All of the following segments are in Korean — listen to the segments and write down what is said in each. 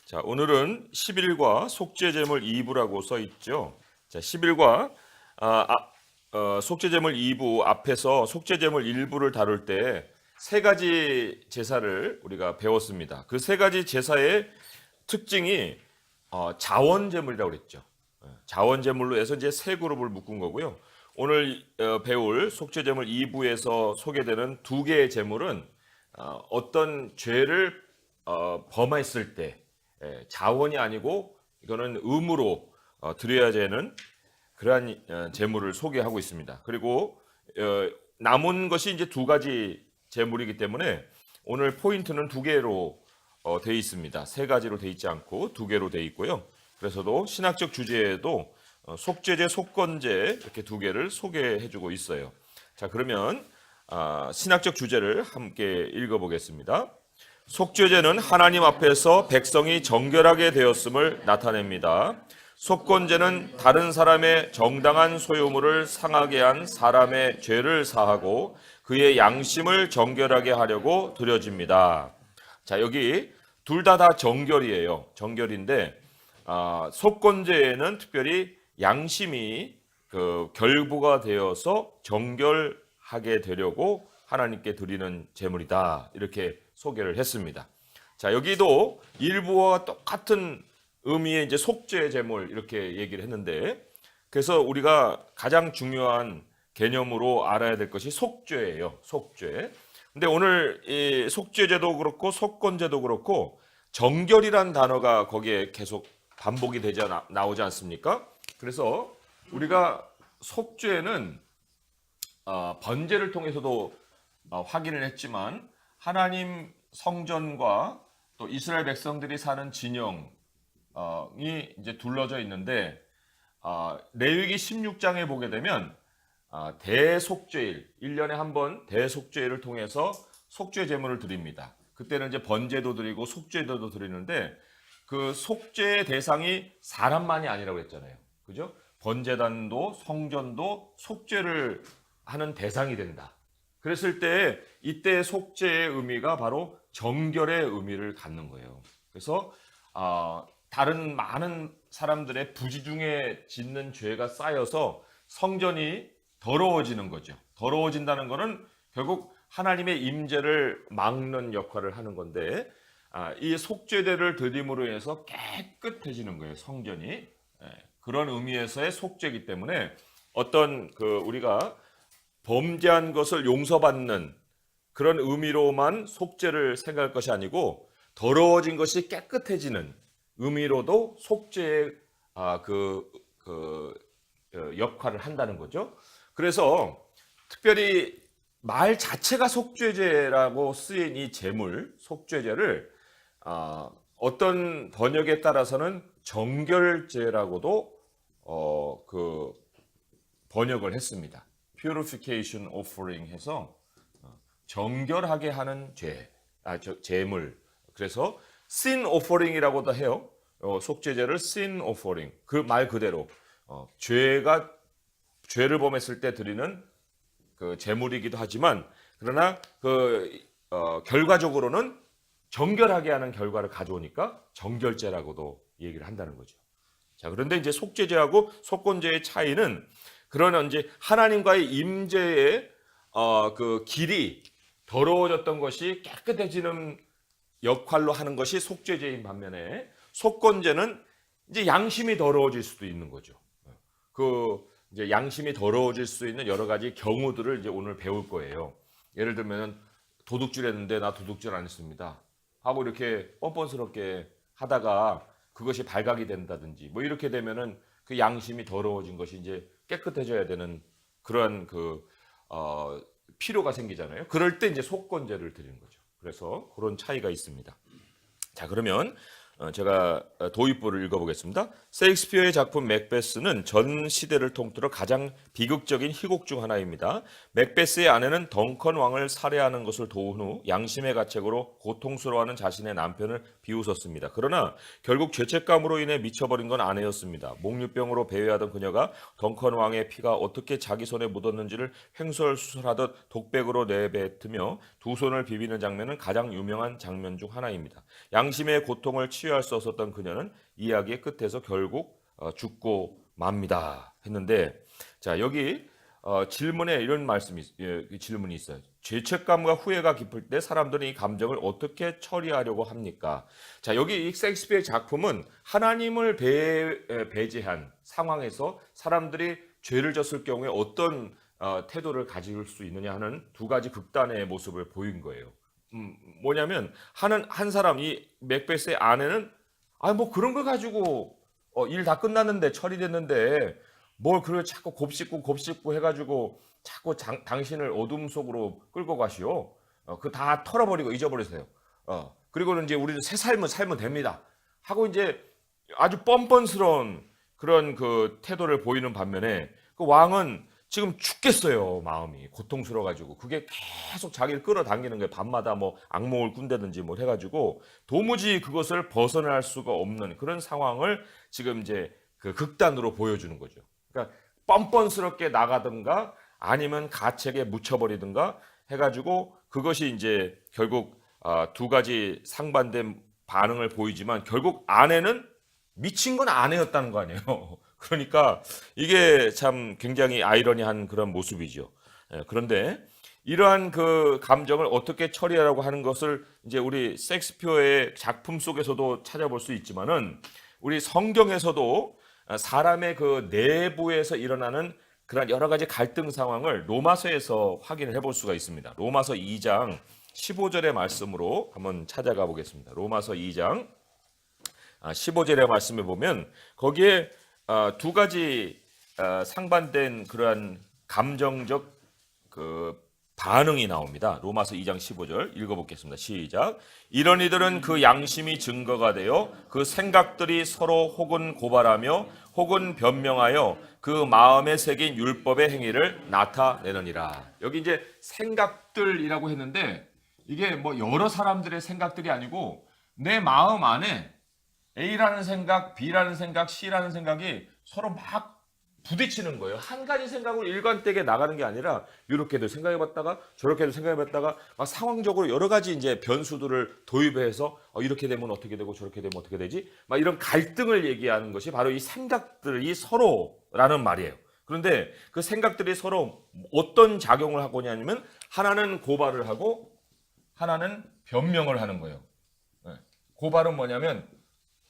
자, 오늘은 11과 속죄제물 2부라고 써 있죠. 자, 11과 속죄제물 2부 앞에서 속죄제물 1부를 다룰 때 세 가지 제사를 우리가 배웠습니다. 그 세 가지 제사의 특징이 자원제물이라고 그랬죠. 자원제물로 해서 이제 세 그룹을 묶은 거고요. 오늘 배울 속죄제물 2부에서 소개되는 두 개의 제물은 어떤 죄를 범했을 때 자원이 아니고 이거는 의무로 드려야 되는 그러한 제물을 소개하고 있습니다. 그리고 남은 것이 이제 두 가지 제물이기 때문에 오늘 포인트는 두 개로 되어 있습니다. 세 가지로 되어 있지 않고 두 개로 되어 있고요. 그래서도 신학적 주제에도 속죄제, 속건제 이렇게 두 개를 소개해주고 있어요. 자, 그러면 신학적 주제를 함께 읽어보겠습니다. 속죄제는 하나님 앞에서 백성이 정결하게 되었음을 나타냅니다. 속건제는 다른 사람의 정당한 소유물을 상하게 한 사람의 죄를 사하고 그의 양심을 정결하게 하려고 드려집니다. 자, 여기 둘 다 정결이에요. 정결인데 속건제에는 특별히 양심이 결부가 되어서 정결하게 되려고 하나님께 드리는 제물이다. 이렇게 소개를 했습니다. 자, 여기도 일부와 똑같은 의미의 이제 속죄 제물 이렇게 얘기를 했는데, 그래서 우리가 가장 중요한 개념으로 알아야 될 것이 속죄예요. 속죄. 근데 오늘 이 속죄제도 그렇고 속건제도 그렇고 정결이란 단어가 거기에 계속 반복이 되지 나오지 않습니까? 그래서 우리가 속죄는 번제를 통해서도 확인을 했지만 하나님 성전과 또 이스라엘 백성들이 사는 진영이 이제 둘러져 있는데 레위기 16장에 보게 되면 대속죄일 1년에 한 번 대속죄일을 통해서 속죄 제물을 드립니다. 그때는 이제 번제도 드리고 속죄도 드리는데 그 속죄의 대상이 사람만이 아니라고 했잖아요. 그죠? 번제단도 성전도 속죄를 하는 대상이 된다. 그랬을 때 이때 속죄의 의미가 바로 정결의 의미를 갖는 거예요. 그래서 다른 많은 사람들의 부지 중에 짓는 죄가 쌓여서 성전이 더러워지는 거죠. 더러워진다는 것은 결국 하나님의 임재를 막는 역할을 하는 건데 이 속죄제를 드림으로 인해서 깨끗해지는 거예요. 성전이. 그런 의미에서의 속죄이기 때문에 어떤 우리가 범죄한 것을 용서받는 그런 의미로만 속죄를 생각할 것이 아니고 더러워진 것이 깨끗해지는 의미로도 속죄의 역할을 한다는 거죠. 그래서 특별히 말 자체가 속죄제라고 쓰인 이 제물, 속죄제를 어떤 번역에 따라서는 정결제라고도 번역을 했습니다. Purification Offering 해서 정결하게 하는 제물. 그래서 Sin Offering이라고도 해요. 속죄제를 Sin Offering. 그 말 그대로 죄를 범했을 때 드리는 그 제물이기도 하지만 그러나 결과적으로는 정결하게 하는 결과를 가져오니까 정결제라고도 얘기를 한다는 거죠. 자, 그런데 이제 속죄제하고 속건제의 차이는 그러나 이제 하나님과의 임재의 길이 더러워졌던 것이 깨끗해지는 역할로 하는 것이 속죄제인 반면에 속건제는 이제 양심이 더러워질 수도 있는 거죠. 이제 양심이 더러워질 수 있는 여러 가지 경우들을 이제 오늘 배울 거예요. 예를 들면 도둑질 했는데 나 도둑질 안 했습니다 하고 이렇게 뻔뻔스럽게 하다가 그것이 발각이 된다든지 뭐 이렇게 되면은 그 양심이 더러워진 것이 이제 깨끗해져야 되는 그러한 필요가 생기잖아요. 그럴 때 이제 속건제를 드리는 거죠. 그래서 그런 차이가 있습니다. 자, 그러면 제가 도입부를 읽어보겠습니다. 셰익스피어의 작품 맥베스는 전 시대를 통틀어 가장 비극적인 희곡 중 하나입니다. 맥베스의 아내는 덩컨 왕을 살해하는 것을 도운 후 양심의 가책으로 고통스러워하는 자신의 남편을 비웃었습니다. 그러나 결국 죄책감으로 인해 미쳐버린 건 아내였습니다. 목류병으로 배회하던 그녀가 덩컨 왕의 피가 어떻게 자기 손에 묻었는지를 횡설수설하듯 독백으로 내뱉으며 두 손을 비비는 장면은 가장 유명한 장면 중 하나입니다. 양심의 고통을 취할 수 없었던 그녀는 이야기의 끝에서 결국 죽고 맙니다 했는데, 자 여기 질문에 이런 질문이 있어요. 죄책감과 후회가 깊을 때 사람들은 이 감정을 어떻게 처리하려고 합니까? 자 여기 이 셰익스피어의 작품은 하나님을 배제한 상황에서 사람들이 죄를 졌을 경우에 어떤 태도를 가질 수 있느냐 하는 두 가지 극단의 모습을 보인 거예요. 뭐냐면 한 사람, 이 맥베스의 아내는 뭐 그런 거 가지고 일 다 끝났는데, 처리됐는데 뭘 그걸 자꾸 곱씹고 해가지고 자꾸 당신을 어둠 속으로 끌고 가시오. 그 다 털어버리고 잊어버리세요. 그리고는 이제 우리는 새 삶을 살면 됩니다 하고 이제 아주 뻔뻔스러운 그런 그 태도를 보이는 반면에, 그 왕은 지금 죽겠어요. 마음이 고통스러워가지고 그게 계속 자기를 끌어당기는 거예요. 밤마다 뭐 악몽을 꾼다든지 뭐 해가지고 도무지 그것을 벗어날 수가 없는 그런 상황을 지금 이제 그 극단으로 보여주는 거죠. 그러니까 뻔뻔스럽게 나가든가 아니면 가책에 묻혀버리든가 해가지고, 그것이 이제 결국 두 가지 상반된 반응을 보이지만 결국 아내는 미친 건 아내였다는 거 아니에요. 그러니까 이게 참 굉장히 아이러니한 그런 모습이죠. 그런데 이러한 그 감정을 어떻게 처리하라고 하는 것을 이제 우리 셰익스피어의 작품 속에서도 찾아볼 수 있지만은, 우리 성경에서도 사람의 그 내부에서 일어나는 그런 여러 가지 갈등 상황을 로마서에서 확인을 해볼 수가 있습니다. 로마서 2장 15절의 말씀으로 한번 찾아가 보겠습니다. 로마서 2장 15절의 말씀에 보면 거기에 두 가지 상반된 그러한 감정적 그 반응이 나옵니다. 로마서 2장 15절 읽어보겠습니다. 시작. 이런 이들은 그 양심이 증거가 되어 그 생각들이 서로 혹은 고발하며 혹은 변명하여 그 마음에 새긴 율법의 행위를 나타내느니라. 여기 이제 생각들이라고 했는데, 이게 뭐 여러 사람들의 생각들이 아니고 내 마음 안에 A라는 생각, B라는 생각, C라는 생각이 서로 막 부딪히는 거예요. 한 가지 생각으로 일관되게 나가는 게 아니라 이렇게도 생각해봤다가 저렇게도 생각해봤다가 막 상황적으로 여러 가지 이제 변수들을 도입해서 이렇게 되면 어떻게 되고 저렇게 되면 어떻게 되지? 막 이런 갈등을 얘기하는 것이 바로 이 생각들이 서로라는 말이에요. 그런데 그 생각들이 서로 어떤 작용을 하고 있냐면, 하나는 고발을 하고 하나는 변명을 하는 거예요. 고발은 뭐냐면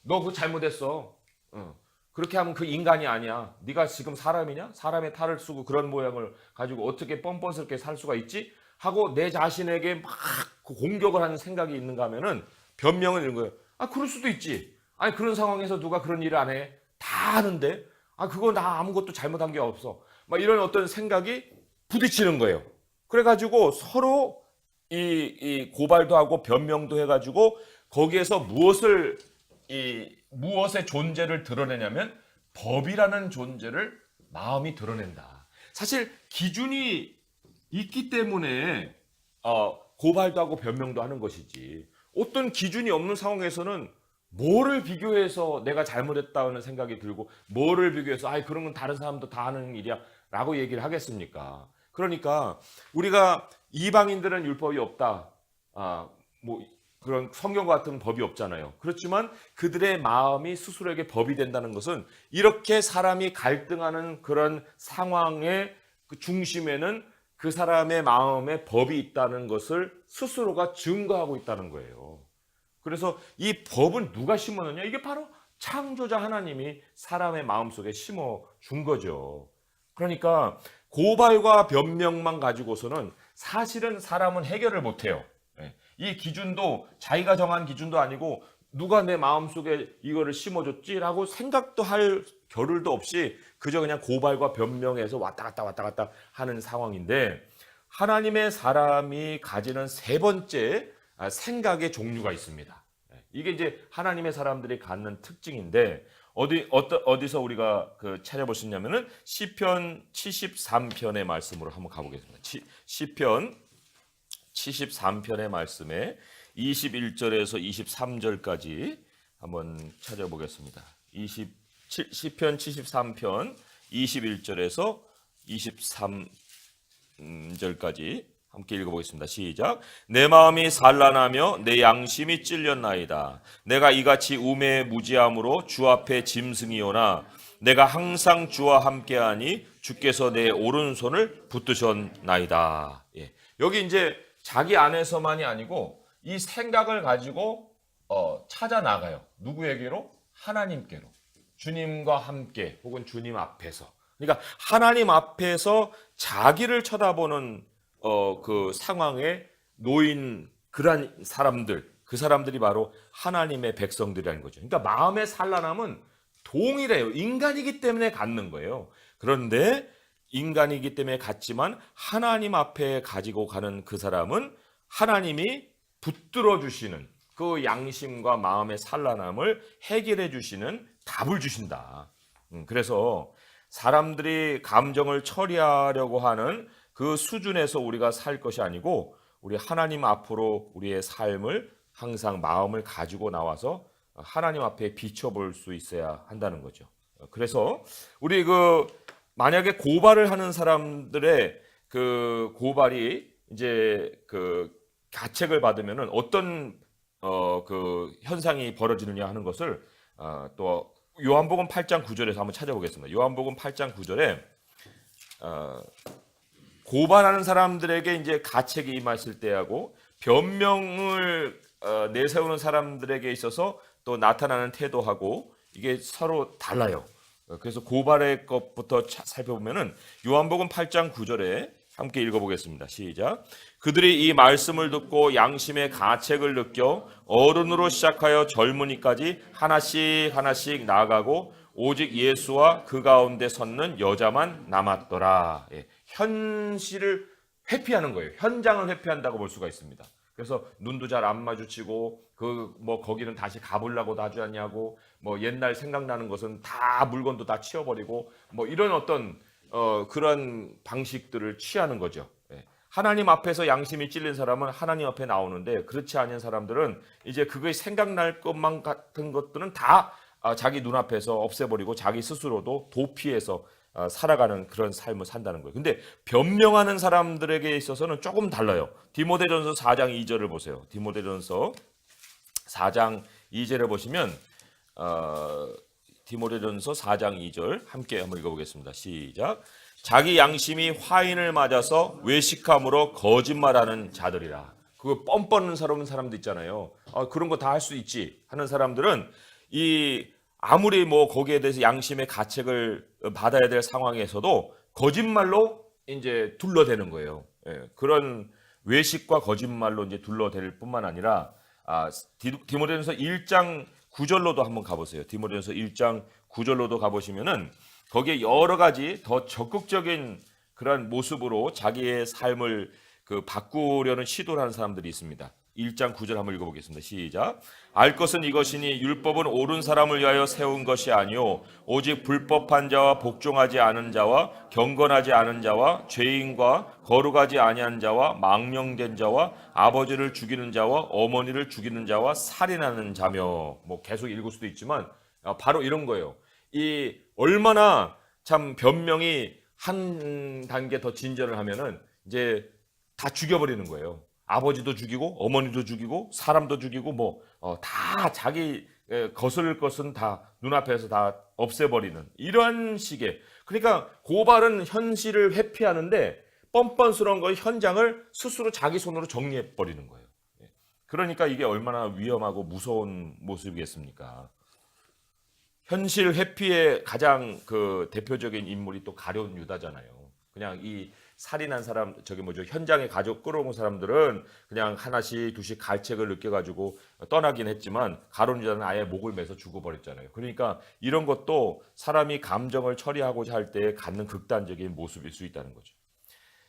너 그거 잘못했어. 그렇게 하면 그 인간이 아니야. 네가 지금 사람이냐? 사람의 탈을 쓰고 그런 모양을 가지고 어떻게 뻔뻔스럽게 살 수가 있지? 하고 내 자신에게 막 공격을 하는 생각이 있는가 하면은 변명을 이런 거예요. 그럴 수도 있지. 아니 그런 상황에서 누가 그런 일을 안 해? 다 하는데. 그거 나 아무것도 잘못한 게 없어. 막 이런 어떤 생각이 부딪히는 거예요. 그래가지고 서로 이 고발도 하고 변명도 해가지고 거기에서 무엇의 존재를 드러내냐면 법이라는 존재를 마음이 드러낸다. 사실 기준이 있기 때문에 고발도 하고 변명도 하는 것이지, 어떤 기준이 없는 상황에서는 뭐를 비교해서 내가 잘못했다는 생각이 들고 뭐를 비교해서 그런 건 다른 사람도 다 하는 일이야 라고 얘기를 하겠습니까? 그러니까 우리가 이방인들은 율법이 없다, 뭐 그런 성경과 같은 법이 없잖아요. 그렇지만 그들의 마음이 스스로에게 법이 된다는 것은, 이렇게 사람이 갈등하는 그런 상황의 그 중심에는 그 사람의 마음에 법이 있다는 것을 스스로가 증거하고 있다는 거예요. 그래서 이 법은 누가 심었느냐? 이게 바로 창조자 하나님이 사람의 마음속에 심어 준 거죠. 그러니까 고발과 변명만 가지고서는 사실은 사람은 해결을 못해요. 이 기준도 자기가 정한 기준도 아니고 누가 내 마음속에 이거를 심어줬지라고 생각도 할 겨를도 없이 그저 그냥 고발과 변명해서 왔다 갔다 하는 상황인데, 하나님의 사람이 가지는 세 번째 생각의 종류가 있습니다. 이게 이제 하나님의 사람들이 갖는 특징인데, 어디서 우리가 찾아볼 수 있냐면은 시편 73편의 말씀으로 한번 가보겠습니다. 시편 73편의 말씀에 21절에서 23절까지 한번 찾아보겠습니다. 시편 73편 21절에서 23절까지 함께 읽어보겠습니다. 시작. 내 마음이 산란하며 내 양심이 찔렸나이다. 내가 이같이 우매에 무지함으로 주 앞에 짐승이오나 내가 항상 주와 함께하니 주께서 내 오른손을 붙드셨나이다. 예. 여기 이제 자기 안에서만이 아니고 이 생각을 가지고 찾아 나가요. 누구에게로? 하나님께로. 주님과 함께 혹은 주님 앞에서. 그러니까 하나님 앞에서 자기를 쳐다보는 그 상황에 놓인 그러한 사람들, 그 사람들이 바로 하나님의 백성들이라는 거죠. 그러니까 마음의 산란함은 동일해요. 인간이기 때문에 갖는 거예요. 그런데 인간이기 때문에 갖지만 하나님 앞에 가지고 가는 그 사람은 하나님이 붙들어 주시는 그 양심과 마음의 산란함을 해결해 주시는 답을 주신다. 그래서 사람들이 감정을 처리하려고 하는 그 수준에서 우리가 살 것이 아니고 우리 하나님 앞으로 우리의 삶을 항상 마음을 가지고 나와서 하나님 앞에 비춰볼 수 있어야 한다는 거죠. 그래서 우리 만약에 고발을 하는 사람들의 그 고발이 이제 그 가책을 받으면은 어떤 그 현상이 벌어지느냐 하는 것을 또 요한복음 8장 9절에서 한번 찾아보겠습니다. 요한복음 8장 9절에 고발하는 사람들에게 이제 가책이 임했을 때하고 변명을 내세우는 사람들에게 있어서 또 나타나는 태도하고 이게 서로 달라요. 그래서 고발의 것부터 살펴보면은 요한복음 8장 9절에 함께 읽어보겠습니다. 시작. 그들이 이 말씀을 듣고 양심의 가책을 느껴 어른으로 시작하여 젊은이까지 하나씩 하나씩 나아가고 오직 예수와 그 가운데 섰는 여자만 남았더라. 예. 현실을 회피하는 거예요. 현장을 회피한다고 볼 수가 있습니다. 그래서 눈도 잘 안 마주치고 거기는 다시 가보려고도 하지 않냐고 옛날 생각나는 것은 다 물건도 다 치워버리고 이런 어떤 그런 방식들을 취하는 거죠. 예. 하나님 앞에서 양심이 찔린 사람은 하나님 앞에 나오는데 그렇지 않은 사람들은 이제 그게 생각날 것만 같은 것들은 다 자기 눈앞에서 없애버리고 자기 스스로도 도피해서 살아가는 그런 삶을 산다는 거예요. 근데 변명하는 사람들에게 있어서는 조금 달라요. 디모데전서 4장 2절을 보세요. 디모데전서 4장 2절을 보시면 디모데전서 4장 2절 함께 한번 읽어보겠습니다. 시작. 자기 양심이 화인을 맞아서 외식함으로 거짓말하는 자들이라. 그 뻔뻔한 사람도 있잖아요. 그런 거 다 할 수 있지 하는 사람들은 아무리 거기에 대해서 양심의 가책을 받아야 될 상황에서도 거짓말로 이제 둘러대는 거예요. 예, 그런 외식과 거짓말로 이제 둘러댈 뿐만 아니라 디모데전서 1장 9절로도 한번 가보세요. 디모데전서 1장 9절로도 가보시면은 거기에 여러 가지 더 적극적인 그런 모습으로 자기의 삶을 바꾸려는 시도를 하는 사람들이 있습니다. 1장 9절 한번 읽어보겠습니다. 시작. 알 것은 이것이니 율법은 옳은 사람을 위하여 세운 것이 아니요 오직 불법한 자와 복종하지 않은 자와 경건하지 않은 자와 죄인과 거룩하지 아니한 자와 망령된 자와 아버지를 죽이는 자와 어머니를 죽이는 자와 살인하는 자며 계속 읽을 수도 있지만 바로 이런 거예요. 이 얼마나 참 변명이 한 단계 더 진전을 하면은 이제 다 죽여버리는 거예요. 아버지도 죽이고 어머니도 죽이고 사람도 죽이고 다 자기 거스를 것은 다 눈앞에서 다 없애버리는 이런 식의, 그러니까 고발은 현실을 회피하는데 뻔뻔스러운 거 현장을 스스로 자기 손으로 정리해버리는 거예요. 그러니까 이게 얼마나 위험하고 무서운 모습이겠습니까? 현실 회피의 가장 대표적인 인물이 또 가룟 유다잖아요. 그냥 이 살인한 사람, 현장에 가족 끌어온 사람들은 그냥 하나씩 두씩 갈책을 느껴가지고 떠나긴 했지만 가룟 유다는 아예 목을 매서 죽어버렸잖아요. 그러니까 이런 것도 사람이 감정을 처리하고자 할 때 갖는 극단적인 모습일 수 있다는 거죠.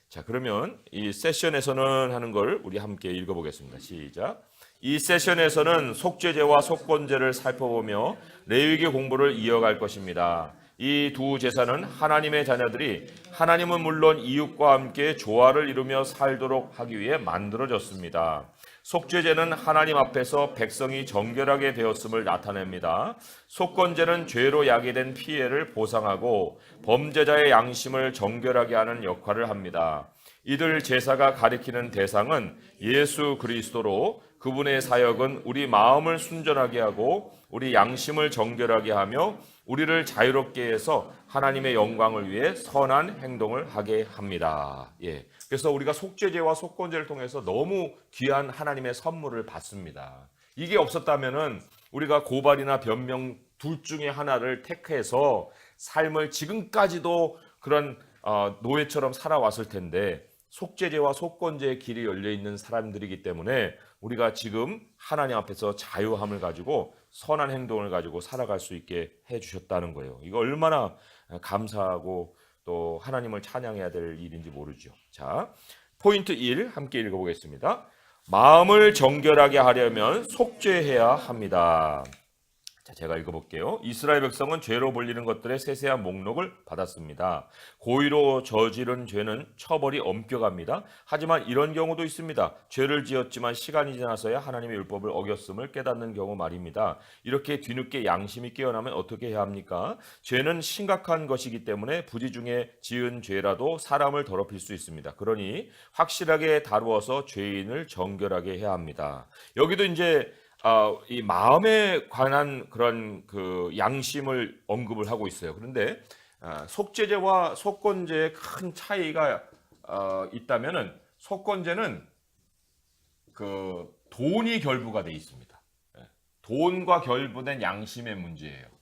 자, 그러면 이 세션에서는 하는 걸 우리 함께 읽어보겠습니다. 시작. 이 세션에서는 속죄제와 속건제를 살펴보며 레위기 공부를 이어갈 것입니다. 이 두 제사는 하나님의 자녀들이 하나님은 물론 이웃과 함께 조화를 이루며 살도록 하기 위해 만들어졌습니다. 속죄제는 하나님 앞에서 백성이 정결하게 되었음을 나타냅니다. 속건제는 죄로 야기된 피해를 보상하고 범죄자의 양심을 정결하게 하는 역할을 합니다. 이들 제사가 가리키는 대상은 예수 그리스도로 그분의 사역은 우리 마음을 순전하게 하고 우리 양심을 정결하게 하며 우리를 자유롭게 해서 하나님의 영광을 위해 선한 행동을 하게 합니다. 예. 그래서 우리가 속죄제와 속건제를 통해서 너무 귀한 하나님의 선물을 받습니다. 이게 없었다면은 우리가 고발이나 변명 둘 중에 하나를 택해서 삶을 지금까지도 그런 노예처럼 살아왔을 텐데 속죄제와 속건제의 길이 열려 있는 사람들이기 때문에 우리가 지금 하나님 앞에서 자유함을 가지고 선한 행동을 가지고 살아갈 수 있게 해주셨다는 거예요. 이거 얼마나 감사하고 또 하나님을 찬양해야 될 일인지 모르죠. 자, 포인트 1 함께 읽어보겠습니다. 마음을 정결하게 하려면 속죄해야 합니다. 자, 제가 읽어볼게요. 이스라엘 백성은 죄로 벌리는 것들의 세세한 목록을 받았습니다. 고의로 저지른 죄는 처벌이 엄격합니다. 하지만 이런 경우도 있습니다. 죄를 지었지만 시간이 지나서야 하나님의 율법을 어겼음을 깨닫는 경우 말입니다. 이렇게 뒤늦게 양심이 깨어나면 어떻게 해야 합니까? 죄는 심각한 것이기 때문에 부지 중에 지은 죄라도 사람을 더럽힐 수 있습니다. 그러니 확실하게 다루어서 죄인을 정결하게 해야 합니다. 여기도 이제 이 마음에 관한 그런 그 양심을 언급을 하고 있어요. 그런데 속죄제와 속건제의 큰 차이가 있다면은 속건제는 그 돈이 결부가 돼 있습니다. 돈과 결부된 양심의 문제예요.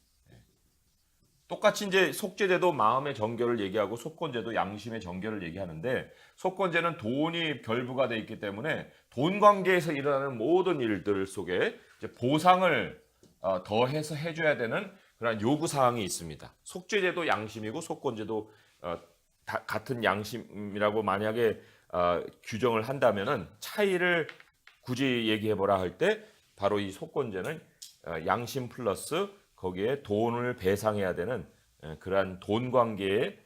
똑같이 이제 속죄제도 마음의 정결을 얘기하고 속건제도 양심의 정결을 얘기하는데 속건제는 돈이 결부가 돼 있기 때문에 돈 관계에서 일어나는 모든 일들 속에 이제 보상을 더해서 해줘야 되는 그런 요구 사항이 있습니다. 속죄제도 양심이고 속건제도 같은 양심이라고 만약에 규정을 한다면은 차이를 굳이 얘기해보라 할 때 바로 이 속건제는 양심 플러스 거기에 돈을 배상해야 되는 그러한 돈 관계에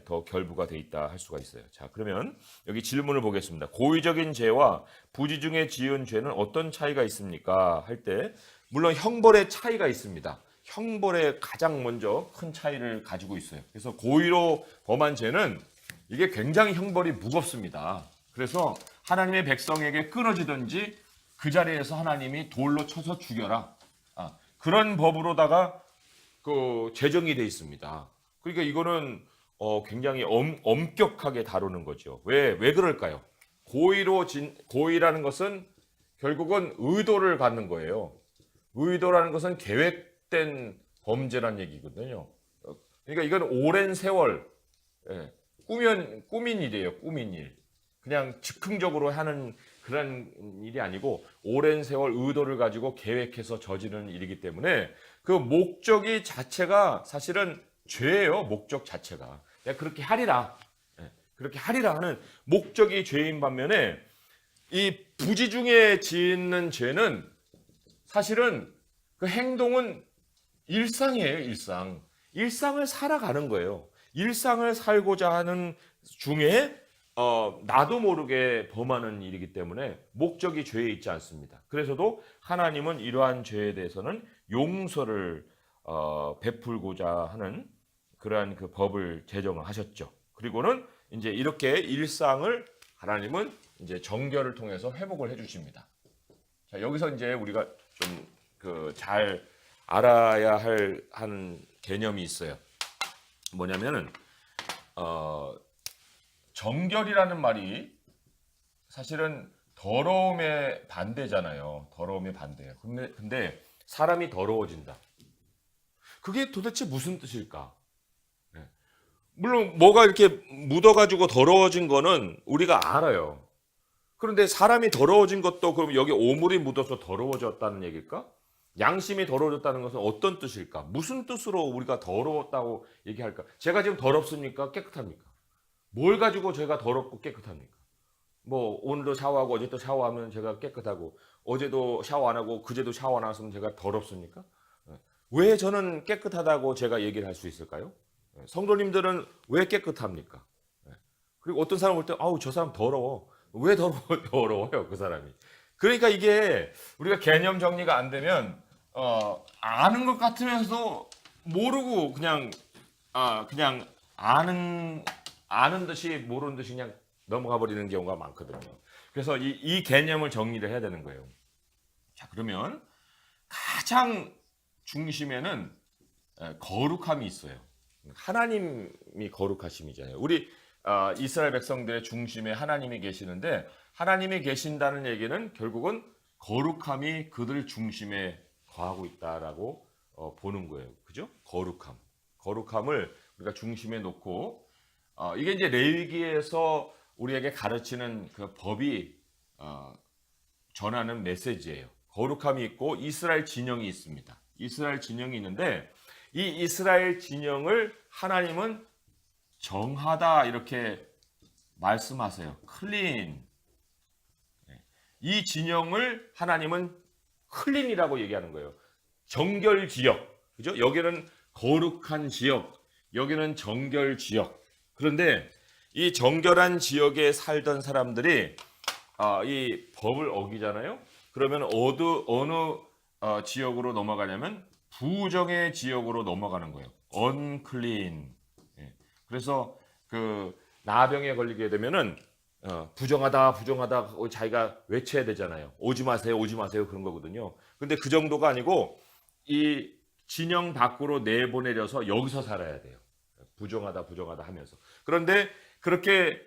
더 결부가 돼 있다 할 수가 있어요. 자, 그러면 여기 질문을 보겠습니다. 고의적인 죄와 부지 중에 지은 죄는 어떤 차이가 있습니까? 할 때 물론 형벌의 차이가 있습니다. 형벌에 가장 먼저 큰 차이를 가지고 있어요. 그래서 고의로 범한 죄는 이게 굉장히 형벌이 무겁습니다. 그래서 하나님의 백성에게 끊어지든지 그 자리에서 하나님이 돌로 쳐서 죽여라. 그런 법으로다가 그 제정이 돼 있습니다. 그러니까 이거는 굉장히 엄격하게 다루는 거죠. 왜 그럴까요? 고의라는 것은 결국은 의도를 갖는 거예요. 의도라는 것은 계획된 범죄란 얘기거든요. 그러니까 이건 오랜 세월 꾸민 일이에요. 꾸민 일. 그냥 즉흥적으로 하는 그런 일이 아니고 오랜 세월 의도를 가지고 계획해서 저지르는 일이기 때문에 그 목적이 자체가 사실은 죄예요. 목적 자체가. 내가 그렇게 하리라. 그렇게 하리라 하는 목적이 죄인 반면에 이 부지 중에 짓는 죄는 사실은 그 행동은 일상이에요. 일상. 일상을 살아가는 거예요. 일상을 살고자 하는 중에 나도 모르게 범하는 일이기 때문에 목적이 죄에 있지 않습니다. 그래서도 하나님은 이러한 죄에 대해서는 용서를 베풀고자 하는 그러한 그 법을 제정을 하셨죠. 그리고는 이제 이렇게 일상을 하나님은 이제 정결을 통해서 회복을 해주십니다. 자, 여기서 이제 우리가 좀 그 잘 알아야 할 하는 개념이 있어요. 뭐냐면은 정결이라는 말이 사실은 더러움의 반대잖아요. 더러움의 반대예요. 근데 사람이 더러워진다. 그게 도대체 무슨 뜻일까? 물론 뭐가 이렇게 묻어가지고 더러워진 거는 우리가 알아요. 그런데 사람이 더러워진 것도 그럼 여기 오물이 묻어서 더러워졌다는 얘기일까? 양심이 더러워졌다는 것은 어떤 뜻일까? 무슨 뜻으로 우리가 더러웠다고 얘기할까? 제가 지금 더럽습니까? 깨끗합니까? 뭘 가지고 제가 더럽고 깨끗합니까? 뭐 오늘도 샤워하고 어제도 샤워하면 제가 깨끗하고 어제도 샤워 안 하고 그제도 샤워 안 했으면 제가 더럽습니까? 왜 저는 깨끗하다고 제가 얘기를 할 수 있을까요? 성도님들은 왜 깨끗합니까? 그리고 어떤 사람 볼 때 아우 저 사람 더러워. 왜 더러워요 그 사람이? 그러니까 이게 우리가 개념 정리가 안 되면 아는 것 같으면서도 모르고 그냥 아는 듯이 모르는 듯이 그냥 넘어가 버리는 경우가 많거든요. 그래서 이 개념을 정리를 해야 되는 거예요. 자, 그러면 가장 중심에는 거룩함이 있어요. 하나님이 거룩하심이잖아요. 우리 이스라엘 백성들의 중심에 하나님이 계시는데, 하나님이 계신다는 얘기는 결국은 거룩함이 그들 중심에 거하고 있다라고 보는 거예요. 그죠? 거룩함을 우리가 중심에 놓고, 이게 이제 레위기에서 우리에게 가르치는 그 법이 전하는 메시지예요. 거룩함이 있고 이스라엘 진영이 있습니다. 이스라엘 진영이 있는데, 이 이스라엘 진영을 하나님은 정하다 이렇게 말씀하세요. 클린. 이 진영을 하나님은 클린이라고 얘기하는 거예요. 정결 지역. 그죠? 여기는 거룩한 지역, 여기는 정결 지역. 그런데 이 정결한 지역에 살던 사람들이 이 법을 어기잖아요. 그러면 어느 지역으로 넘어가냐면 부정의 지역으로 넘어가는 거예요. unclean. 그래서 그 나병에 걸리게 되면은 부정하다 자기가 외쳐야 되잖아요. 오지 마세요 그런 거거든요. 근데 그 정도가 아니고 이 진영 밖으로 내보내려서 여기서 살아야 돼요. 부정하다 하면서. 그런데 그렇게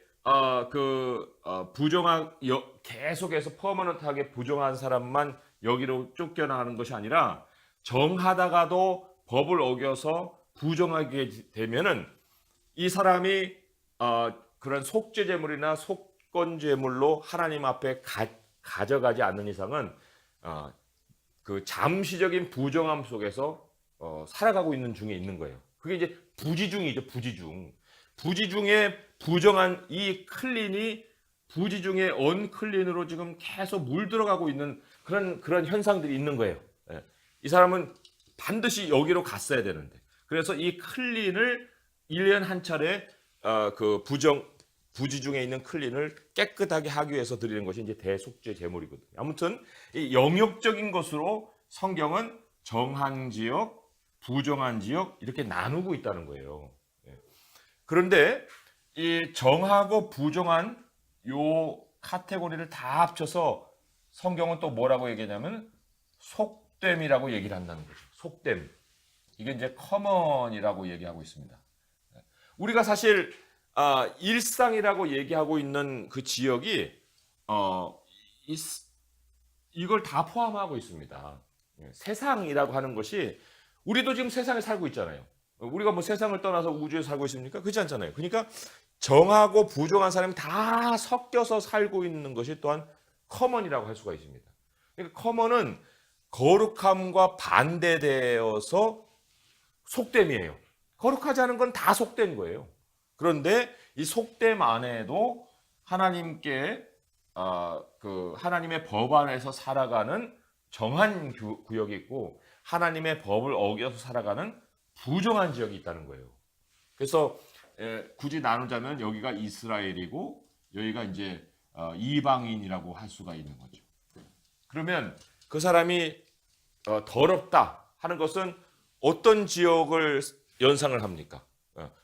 계속해서 퍼머넌트하게 부정한 사람만 여기로 쫓겨나가는 것이 아니라, 정하다가도 법을 어겨서 부정하게 되면은 이 사람이 그런 속죄제물이나 속건제물로 하나님 앞에 가져가지 않는 이상은 그 잠시적인 부정함 속에서 살아가고 있는 중에 있는 거예요. 그게 이제 부지중이죠. 부지중에 부정한 이 클린이 부지중에 언클린으로 지금 계속 물들어가고 있는 그런 현상들이 있는 거예요. 이 사람은 반드시 여기로 갔어야 되는데, 그래서 이 클린을 1년 한 차례 그 부지중에 있는 클린을 깨끗하게 하기 위해서 드리는 것이 이제 대속죄 제물이거든요. 아무튼 이 영역적인 것으로 성경은 정한 지역, 부정한 지역 이렇게 나누고 있다는 거예요. 그런데 이 정하고 부정한 요 카테고리를 다 합쳐서 성경은 또 뭐라고 얘기하냐면 속됨이라고 얘기를 한다는 거죠. 속됨. 이게 이제 커먼이라고 얘기하고 있습니다. 우리가 사실 일상이라고 얘기하고 있는 그 지역이 이걸 다 포함하고 있습니다. 세상이라고 하는 것이, 우리도 지금 세상에 살고 있잖아요. 우리가 뭐 세상을 떠나서 우주에 살고 있습니까? 그렇지 않잖아요. 그러니까 정하고 부정한 사람이 다 섞여서 살고 있는 것이 또한 커먼이라고 할 수가 있습니다. 그러니까 커먼은 거룩함과 반대되어서 속됨이에요. 거룩하지 않은 건 다 속된 거예요. 그런데 이 속됨 안에도 하나님께 그 하나님의 법 안에서 살아가는 정한 구역이 있고, 하나님의 법을 어겨서 살아가는 부정한 지역이 있다는 거예요. 그래서 굳이 나누자면 여기가 이스라엘이고 여기가 이제 이방인이라고 할 수가 있는 거죠. 그러면 그 사람이 더럽다 하는 것은 어떤 지역을 연상을 합니까?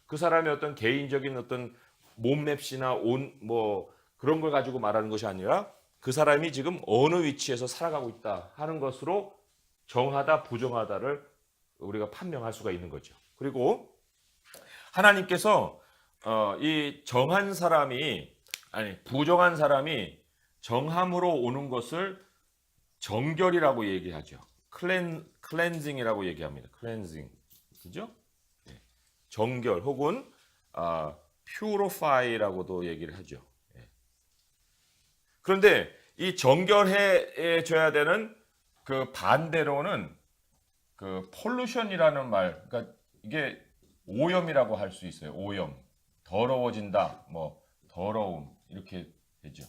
그 사람의 어떤 개인적인 어떤 몸맵시나 뭐 그런 걸 가지고 말하는 것이 아니라, 그 사람이 지금 어느 위치에서 살아가고 있다 하는 것으로 정하다 부정하다를 우리가 판명할 수가 있는 거죠. 그리고 하나님께서 이 부정한 사람이 정함으로 오는 것을 정결이라고 얘기하죠. 클렌징이라고 얘기합니다. 클렌징, 그죠? 정결 혹은 purify라고도 얘기를 하죠. 그런데 이 정결해 줘야 되는 그 반대로는 그 pollution이라는 말, 그러니까 이게 오염이라고 할 수 있어요. 오염, 더러워진다, 뭐 더러움 이렇게 되죠.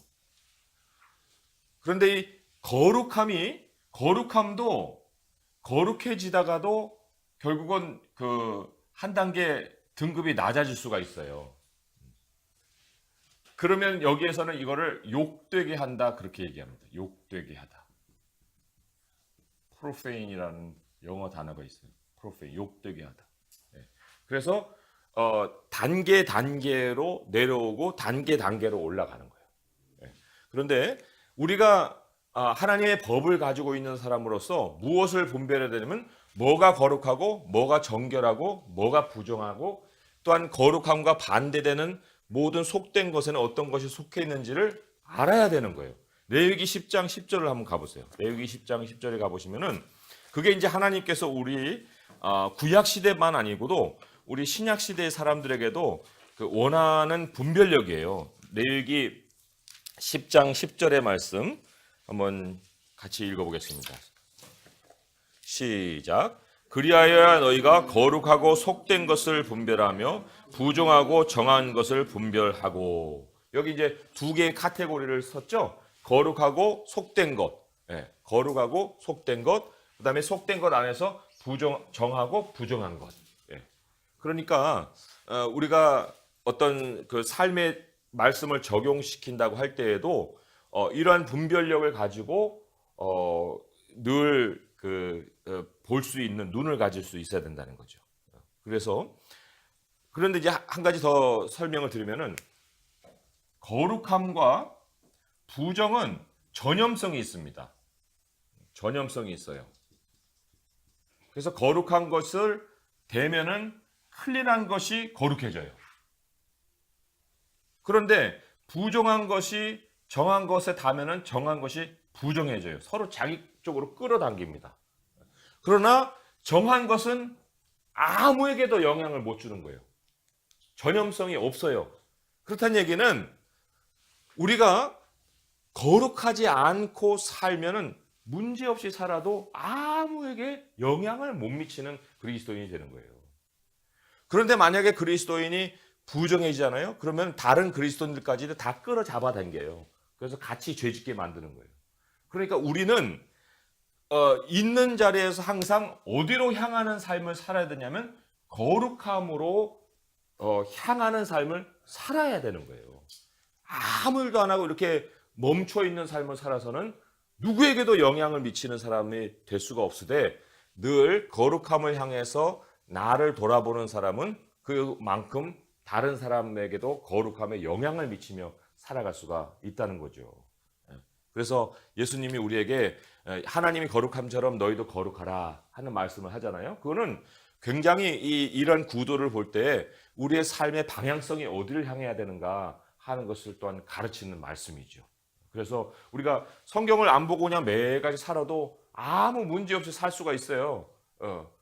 그런데 이 거룩함도 거룩해지다가도 결국은 그 한 단계 등급이 낮아질 수가 있어요. 그러면 여기에서는 이거를 욕되게 한다 그렇게 얘기합니다. 욕되게 하다. 프로페인이라는 영어 단어가 있어요. 프로페인, 욕되게 하다. 그래서 단계 단계로 내려오고 단계 단계로 올라가는 거예요. 예. 그런데 우리가 하나님의 법을 가지고 있는 사람으로서 무엇을 분별해야 되냐면 뭐가 거룩하고 뭐가 정결하고 뭐가 부정하고 또한 거룩함과 반대되는 모든 속된 것에는 어떤 것이 속해 있는지를 알아야 되는 거예요. 레위기 10장 10절을 한번 가보세요. 레위기 10장 10절에 가보시면은 그게 이제 하나님께서 우리 구약 시대만 아니고도 우리 신약 시대의 사람들에게도 그 원하는 분별력이에요. 레위기 10장 10절의 말씀 한번 같이 읽어보겠습니다. 시작. 그리하여야 너희가 거룩하고 속된 것을 분별하며 부정하고 정한 것을 분별하고. 여기 이제 두 개의 카테고리를 썼죠. 거룩하고 속된 것. 예, 거룩하고 속된 것. 그다음에 속된 것 안에서 정하고 부정한 것. 예. 그러니까 우리가 어떤 그 삶의 말씀을 적용시킨다고 할 때에도 이러한 분별력을 가지고 늘 볼 수 있는 눈을 가질 수 있어야 된다는 거죠. 그래서 그런데 이제 한 가지 더 설명을 드리면은 거룩함과 부정은 전염성이 있습니다. 전염성이 있어요. 그래서 거룩한 것을 대면은 클린한 것이 거룩해져요. 그런데 부정한 것이 정한 것에 닿으면은 정한 것이 부정해져요. 서로 자기 쪽으로 끌어당깁니다. 그러나 정한 것은 아무에게도 영향을 못 주는 거예요. 전염성이 없어요. 그렇다는 얘기는 우리가 거룩하지 않고 살면은 문제없이 살아도 아무에게 영향을 못 미치는 그리스도인이 되는 거예요. 그런데 만약에 그리스도인이 부정해지잖아요. 그러면 다른 그리스도인들까지도 다 끌어잡아 당겨요. 그래서 같이 죄짓게 만드는 거예요. 그러니까 우리는 있는 자리에서 항상 어디로 향하는 삶을 살아야 되냐면 거룩함으로 향하는 삶을 살아야 되는 거예요. 아무 일도 안 하고 이렇게 멈춰 있는 삶을 살아서는 누구에게도 영향을 미치는 사람이 될 수가 없으되 늘 거룩함을 향해서 나를 돌아보는 사람은 그만큼 다른 사람에게도 거룩함에 영향을 미치며 살아갈 수가 있다는 거죠. 그래서 예수님이 우리에게 하나님이 거룩함처럼 너희도 거룩하라 하는 말씀을 하잖아요. 그거는 굉장히 이런 구도를 볼 때 우리의 삶의 방향성이 어디를 향해야 되는가 하는 것을 또한 가르치는 말씀이죠. 그래서 우리가 성경을 안 보고 그냥 매일까지 살아도 아무 문제 없이 살 수가 있어요.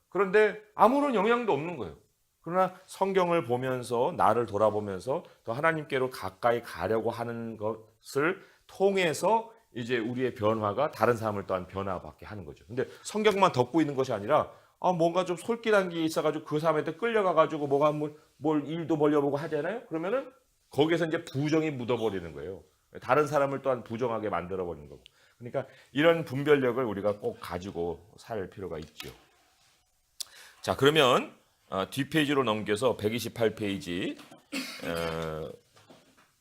그런데 아무런 영향도 없는 거예요. 그러나 성경을 보면서 나를 돌아보면서 더 하나님께로 가까이 가려고 하는 것을 통해서 이제 우리의 변화가 다른 사람을 또한 변화받게 하는 거죠. 근데 성경만 덮고 있는 것이 아니라 뭔가 좀 솔깃한 게 있어가지고 그 사람한테 끌려가가지고 뭐가 뭘 일도 벌려보고 하잖아요. 그러면은 거기에서 이제 부정이 묻어버리는 거예요. 다른 사람을 또한 부정하게 만들어버리는 거고. 그러니까 이런 분별력을 우리가 꼭 가지고 살 필요가 있죠. 자, 그러면 뒷페이지로 넘겨서 128페이지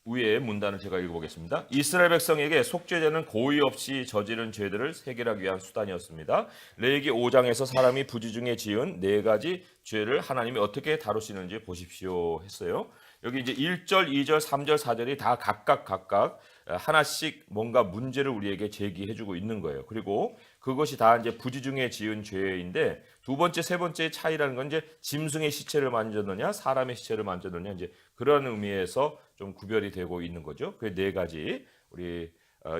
위에 문단을 제가 읽어보겠습니다. 이스라엘 백성에게 속죄제는 고의 없이 저지른 죄들을 해결하기 위한 수단이었습니다. 레위기 5장에서 사람이 부지중에 지은 네 가지 죄를 하나님이 어떻게 다루시는지 보십시오 했어요. 여기 이제 1절, 2절, 3절, 4절이 다 각각 하나씩 뭔가 문제를 우리에게 제기해주고 있는 거예요. 그리고 그것이 다 이제 부지중에 지은 죄인데 두 번째, 세 번째 차이라는 건 이제 짐승의 시체를 만졌느냐, 사람의 시체를 만졌느냐 이제 그런 의미에서 좀 구별이 되고 있는 거죠. 그 네 가지 우리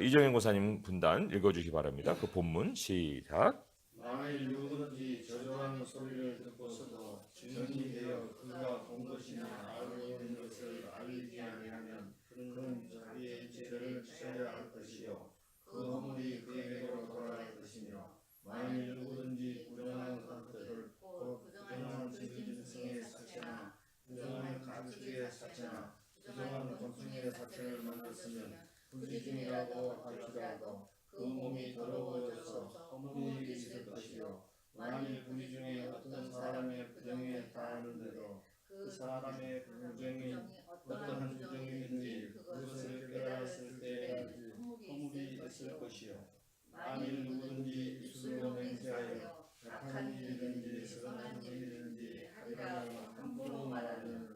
이정현 고사님 분단 읽어주시기 바랍니다. 그 본문 시작. 만일 누구든지 저주하는 소리를 듣고서도 증인이 되어 그가 본 것이나 알고 있는 것을 알리지 아니하면 그는 자기의 죄를 져야 할 것이요 그 허물이 그에게로 돌아갈 것이며 만일 누구든지 부정한 것들 곧 부정한 짐승의 사체나 부정한 가축의 사체나 부정한 곤충의 사체를 만졌으면 부지중이라고 할지라도 그 몸이 더러워져서 허물이 있을 것이요 만일 부지중에 어떤 사람의 부정에 닿았는데도 그 사람의 부정이 어떠한 부정이든지 그것을 깨달았을 때까지 허물이 있을 것이요 만일 누구든지 입술로 맹세하여 악한 일이든지 선한 일이든지 하리라 함부로 말하면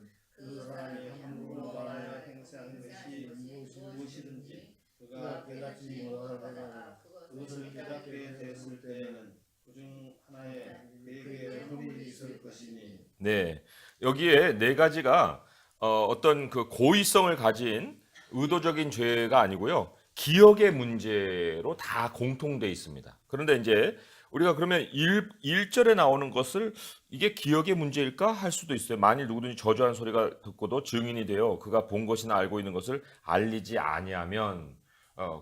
있을 것이니 네, 여기에 네 가지가 어떤 그 고의성을 가진 의도적인 죄가 아니고요. 기억의 문제로 다 공통돼 있습니다. 그런데 이제 우리가 그러면 1절에 나오는 것을 이게 기억의 문제일까 할 수도 있어요. 만일 누구든지 저주하는 소리가 듣고도 증인이 되어 그가 본 것이나 알고 있는 것을 알리지 아니하면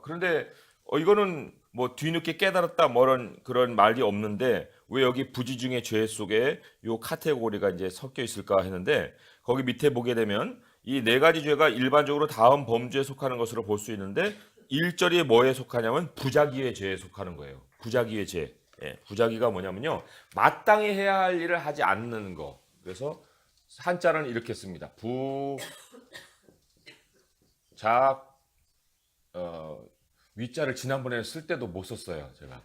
그런데 이거는 뭐 뒤늦게 깨달았다 뭐런 그런 말이 없는데 왜 여기 부지중의 죄 속에 요 카테고리가 이제 섞여 있을까 했는데 거기 밑에 보게 되면 이 네 가지 죄가 일반적으로 다음 범죄에 속하는 것으로 볼 수 있는데 1절이 뭐에 속하냐면 부자기의 죄에 속하는 거예요. 부자기의 죄. 예, 부자기가 뭐냐면요. 마땅히 해야 할 일을 하지 않는 거. 그래서 한자는 이렇게 씁니다. 위자를 지난번에 쓸 때도 못 썼어요. 제가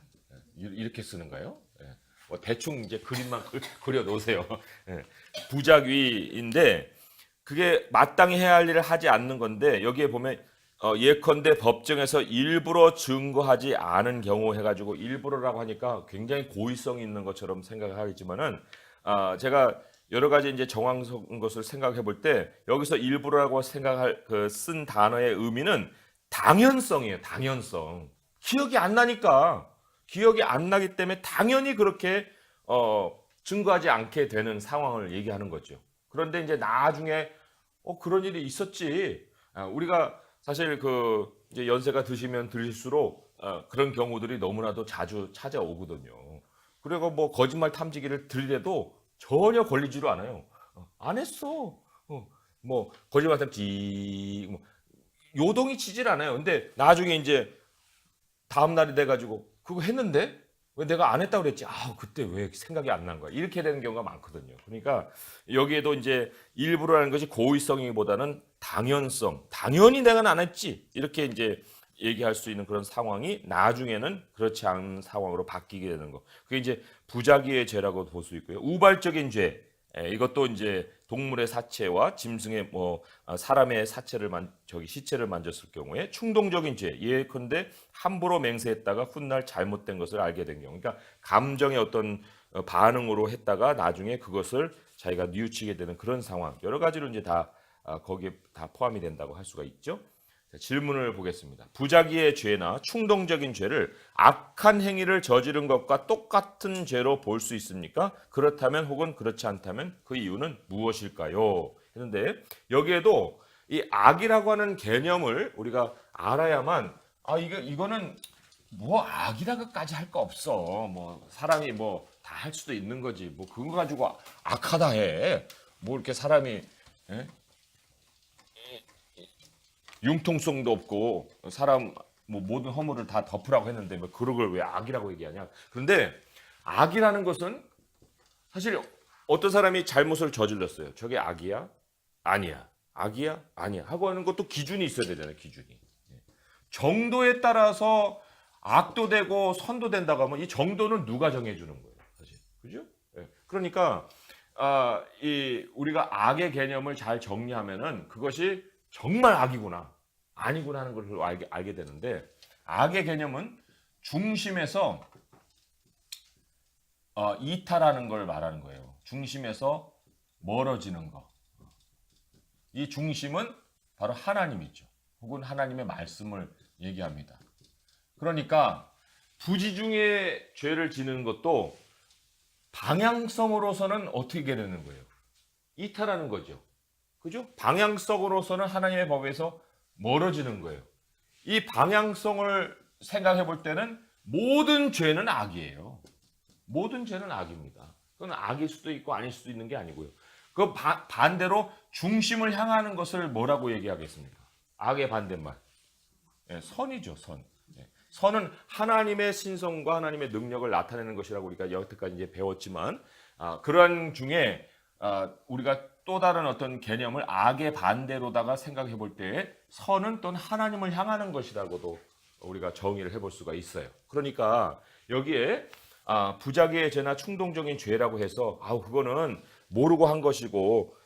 이렇게 쓰는 거예요. 예. 대충 이제 그림만 그려 놓으세요. 예. 부작위인데 그게 마땅히 해야 할 일을 하지 않는 건데 여기에 보면 예컨대 법정에서 일부러 증거하지 않은 경우 해가지고 일부러라고 하니까 굉장히 고의성이 있는 것처럼 생각하겠지만은 제가 여러 가지 이제 정황성 것을 생각해 볼 때 여기서 일부러라고 생각할 쓴 단어의 의미는 당연성이에요. 당연성. 기억이 안 나니까 기억이 안 나기 때문에 당연히 그렇게 증거하지 않게 되는 상황을 얘기하는 거죠. 그런데 이제 나중에 그런 일이 있었지. 우리가 사실 이제 연세가 드시면 드실수록 그런 경우들이 너무나도 자주 찾아오거든요. 그리고 뭐 거짓말 탐지기를 들려도 전혀 걸리지도 않아요. 안 했어. 뭐 거짓말 탐지 뭐 요동이 치질 않아요. 근데 나중에 이제 다음 날이 돼가지고 그거 했는데 왜 내가 안 했다고 그랬지? 그때 왜 생각이 안 난 거야? 이렇게 되는 경우가 많거든요. 그러니까 여기에도 이제 일부러라는 것이 고의성이보다는 당연성, 당연히 내가 안 했지 이렇게 이제 얘기할 수 있는 그런 상황이 나중에는 그렇지 않은 상황으로 바뀌게 되는 거. 그게 이제 부작위의 죄라고 볼 수 있고요. 우발적인 죄, 이것도 이제 동물의 사체와 짐승의 사람의 시체를 만졌을 경우에 충동적인 죄, 예컨대 함부로 맹세했다가 훗날 잘못된 것을 알게 된 경우, 그러니까 감정의 어떤 반응으로 했다가 나중에 그것을 자기가 뉘우치게 되는 그런 상황, 여러 가지로 이제 다 거기에 다 포함이 된다고 할 수가 있죠. 자, 질문을 보겠습니다. 부작위의 죄나 충동적인 죄를 악한 행위를 저지른 것과 똑같은 죄로 볼 수 있습니까? 그렇다면 혹은 그렇지 않다면 그 이유는 무엇일까요? 했는데 여기에도 이 악이라고 하는 개념을 우리가 알아야만 이거는 뭐 악이라고까지 할 거 없어. 뭐 사람이 뭐 다 할 수도 있는 거지. 뭐 그거 가지고 악하다 해. 뭐 이렇게 사람이 융통성도 없고 사람 뭐 모든 허물을 다 덮으라고 했는데 뭐 그런 걸 왜 악이라고 얘기하냐. 그런데 악이라는 것은 사실 어떤 사람이 잘못을 저질렀어요. 저게 악이야? 아니야. 악이야? 아니야. 하고 하는 것도 기준이 있어야 되잖아요. 기준이. 정도에 따라서 악도 되고 선도 된다고 하면 이 정도는 누가 정해주는 거예요. 사실. 그죠? 그러니까 우리가 악의 개념을 잘 정리하면은 그것이 정말 악이구나 아니구나 하는 걸 알게 되는데 악의 개념은 중심에서 이탈하는 걸 말하는 거예요. 중심에서 멀어지는 거. 이 중심은 바로 하나님이죠. 혹은 하나님의 말씀을 얘기합니다. 그러니까 부지중의 죄를 지는 것도 방향성으로서는 어떻게 되는 거예요? 이탈하는 거죠. 그죠? 방향성으로서는 하나님의 법에서 멀어지는 거예요. 이 방향성을 생각해 볼 때는 모든 죄는 악이에요. 모든 죄는 악입니다. 그건 악일 수도 있고 아닐 수도 있는 게 아니고요. 그 반대로 중심을 향하는 것을 뭐라고 얘기하겠습니까? 악의 반대말. 선이죠, 선. 선은 하나님의 신성과 하나님의 능력을 나타내는 것이라고 우리가 여태까지 이제 배웠지만 그러한 중에 우리가 또 다른 어떤 개념을 악의 반대로다가 생각해 볼 때 선은 또 하나님을 향하는 것이라고도 우리가 정의를 해볼 수가 있어요. 그러니까 여기에 부작위의 죄나 충동적인 죄라고 해서 그거는 모르고 한 것이고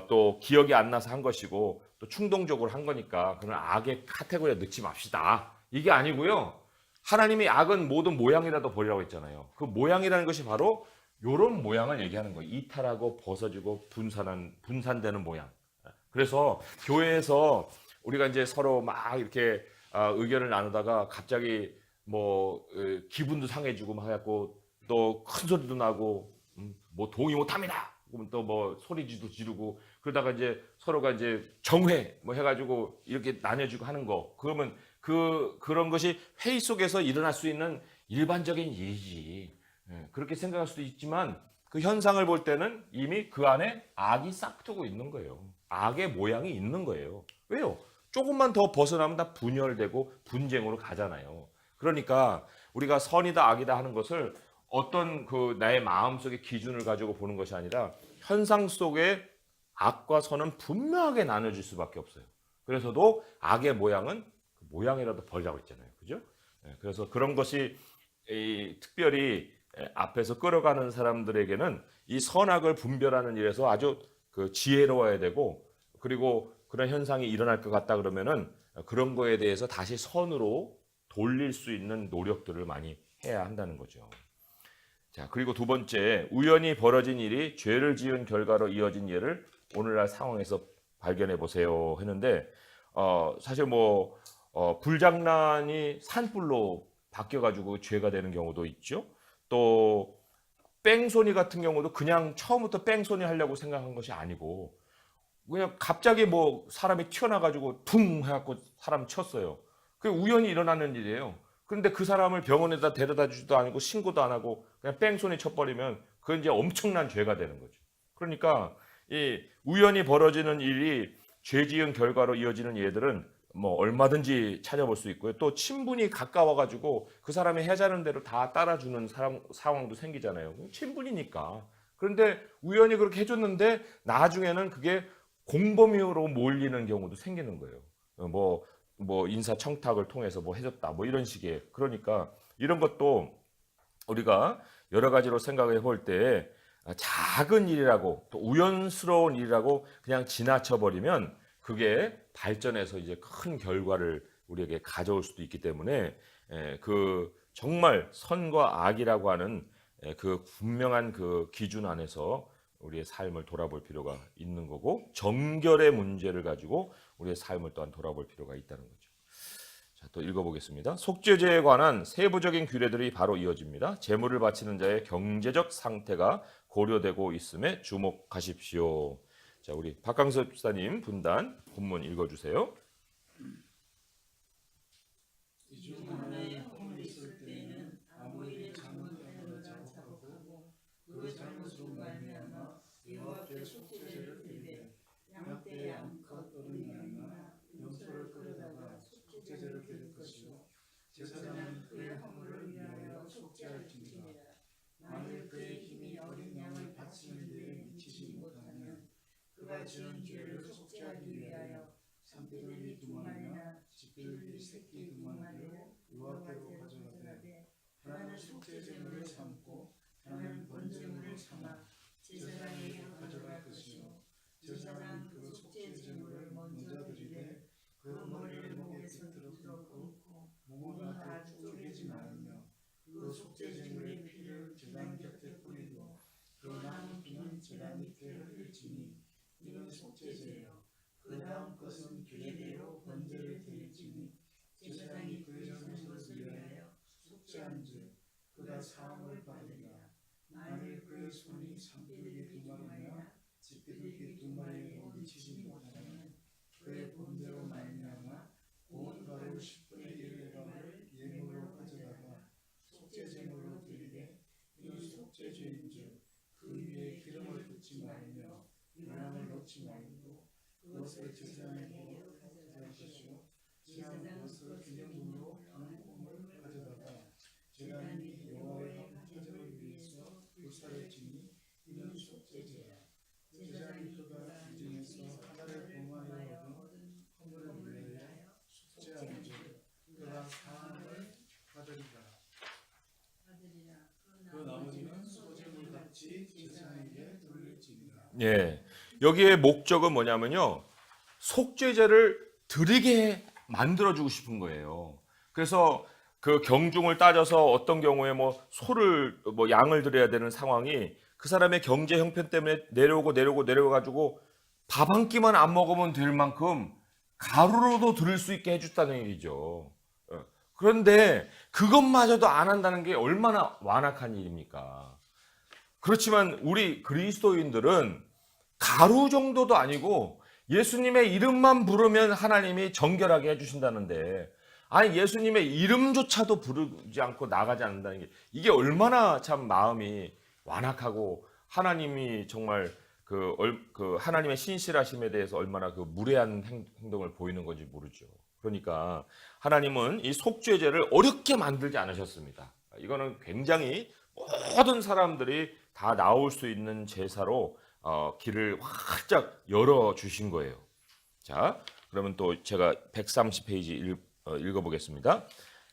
또 기억이 안 나서 한 것이고 또 충동적으로 한 거니까 그건 악의 카테고리에 넣지 맙시다. 이게 아니고요. 하나님이 악은 모든 모양이라도 버리라고 했잖아요. 그 모양이라는 것이 바로 요런 모양을 얘기하는 거예요. 이탈하고 벗어지고 분산되는 모양. 그래서 교회에서 우리가 이제 서로 막 이렇게 의견을 나누다가 갑자기 뭐 기분도 상해지고 막 해갖고 또 큰 소리도 나고 뭐 동의 못합니다. 그러면 또 뭐 소리도 지르고 그러다가 이제 서로가 이제 정회 뭐 해가지고 이렇게 나뉘어지고 하는 거. 그러면 그런 것이 회의 속에서 일어날 수 있는 일반적인 일이지. 그렇게 생각할 수도 있지만 그 현상을 볼 때는 이미 그 안에 악이 싹트고 있는 거예요. 악의 모양이 있는 거예요. 왜요? 조금만 더 벗어나면 다 분열되고 분쟁으로 가잖아요. 그러니까 우리가 선이다 악이다 하는 것을 어떤 그 나의 마음속의 기준을 가지고 보는 것이 아니라 현상 속에 악과 선은 분명하게 나눠질 수밖에 없어요. 그래서도 악의 모양은 그 모양이라도 벌자고 했잖아요. 그죠? 그래서 그런 것이 특별히 앞에서 끌어가는 사람들에게는 이 선악을 분별하는 일에서 아주 그 지혜로워야 되고, 그리고 그런 현상이 일어날 것 같다 그러면은 그런 거에 대해서 다시 선으로 돌릴 수 있는 노력들을 많이 해야 한다는 거죠. 자, 그리고 두 번째, 우연히 벌어진 일이 죄를 지은 결과로 이어진 예를 오늘날 상황에서 발견해 보세요 했는데, 사실 뭐 불장난이 산불로 바뀌어가지고 죄가 되는 경우도 있죠. 또 뺑소니 같은 경우도 그냥 처음부터 뺑소니 하려고 생각한 것이 아니고 그냥 갑자기 뭐 사람이 튀어나가지고 퉁 해갖고 사람 쳤어요. 그게 우연히 일어나는 일이에요. 그런데 그 사람을 병원에다 데려다 주지도 않고 신고도 안 하고 그냥 뺑소니 쳐버리면 그건 이제 엄청난 죄가 되는 거죠. 그러니까 이 우연히 벌어지는 일이 죄 지은 결과로 이어지는 예들은 뭐 얼마든지 찾아볼 수 있고요. 또 친분이 가까워가지고 그 사람이 해자는 대로 다 따라주는 상황도 생기잖아요. 친분이니까. 그런데 우연히 그렇게 해줬는데 나중에는 그게 공범으로 몰리는 경우도 생기는 거예요. 뭐 인사청탁을 통해서 뭐 해줬다 뭐 이런 식의. 그러니까 이런 것도 우리가 여러 가지로 생각해 볼 때 작은 일이라고 또 우연스러운 일이라고 그냥 지나쳐 버리면 그게 발전해서 이제 큰 결과를 우리에게 가져올 수도 있기 때문에 그 정말 선과 악이라고 하는 그 분명한 그 기준 안에서 우리의 삶을 돌아볼 필요가 있는 거고, 정결의 문제를 가지고 우리의 삶을 또한 돌아볼 필요가 있다는 거죠. 자, 또 읽어보겠습니다. 속죄제에 관한 세부적인 규례들이 바로 이어집니다. 제물을 바치는 자의 경제적 상태가 고려되고 있음에 주목하십시오. 자, 우리 박강섭 집사님 분단 본문 읽어주세요. 이중 하나의 허물이 있을 때에는 아무 일에 잘못되는 자복하고 그 잘못으로 말미암아 여호와께 속죄제를 드리되 양떼 양컷 어린 양이나 염소를 끌어다가 속죄제를 드릴 것이요 제사장은 그의 허물을 위하여 속죄할지니라. 만일 그의 힘이 어린 양을 바치는 데에 미치지 못하면 그가 지은 죄를 속죄하기 위하여 산비둘기 2마리나 집비둘기 새끼 2마리를 여호와께로 가져가되 하나는 속죄제물을 삼고 하나는 번제물을 삼아 제사장에게로 가져갈 것이요 제사장은 그 속죄제물을 먼저 드리되 그 머리를 목에서 밑으로 끊고 몸은 아주 쪼개지 말으며 그 속죄제물의 피를 제단 곁에 뿌리고 그 남은 피는 제단 밑에 흘릴지니 이는 속죄제요. 그 다음 것은 규례대로 번제를 드릴지니 제사장이 그의 잘못을 위하여 속죄한즉 그가 사함을 받으리라. 만일 그의 손이 산비둘기 2마리나 집비둘기 2마리에 미치지 못하면 그의 범죄로 말미암아 온 가루 10분의 1 가를 예물로 가져다가 속죄제물로 드리되 이는 속죄죄인즉 그 위에 기름을 붓지 말며 유향을 넣지 말고 그것을 제사장에게 가져갈 것이요 제사장은 그것을 기념물로 한 콩을 가져다가 제단 위 여호와의 화제를 위해서 불사를지니 이는 속죄제야. 제사장이 그가 이 중에서 하나를 범하여 얻은 허물을 위하여 속죄한즉 그가 사함을 받으리라. 그 나머지는 소제물 같이 제사장에게 돌릴지니라. 예, 여기에 목적은 뭐냐면요, 속죄제를 드리게 만들어주고 싶은 거예요. 그래서 그 경중을 따져서 어떤 경우에 뭐 소를 뭐 양을 드려야 되는 상황이 그 사람의 경제 형편 때문에 내려가지고 밥 한 끼만 안 먹으면 될 만큼 가루로도 들을 수 있게 해줬다는 얘기죠. 그런데 그것마저도 안 한다는 게 얼마나 완악한 일입니까? 그렇지만 우리 그리스도인들은 가루 정도도 아니고 예수님의 이름만 부르면 하나님이 정결하게 해주신다는데, 아니 예수님의 이름조차도 부르지 않고 나가지 않는다는 게 이게 얼마나 참 마음이 완악하고 하나님이 정말 그 하나님의 신실하심에 대해서 얼마나 그 무례한 행동을 보이는 건지 모르죠. 그러니까 하나님은 이 속죄제를 어렵게 만들지 않으셨습니다. 이거는 굉장히 모든 사람들이 다 나올 수 있는 제사로 길을 활짝 열어 주신 거예요. 자, 그러면 또 제가 130페이지 읽어보겠습니다.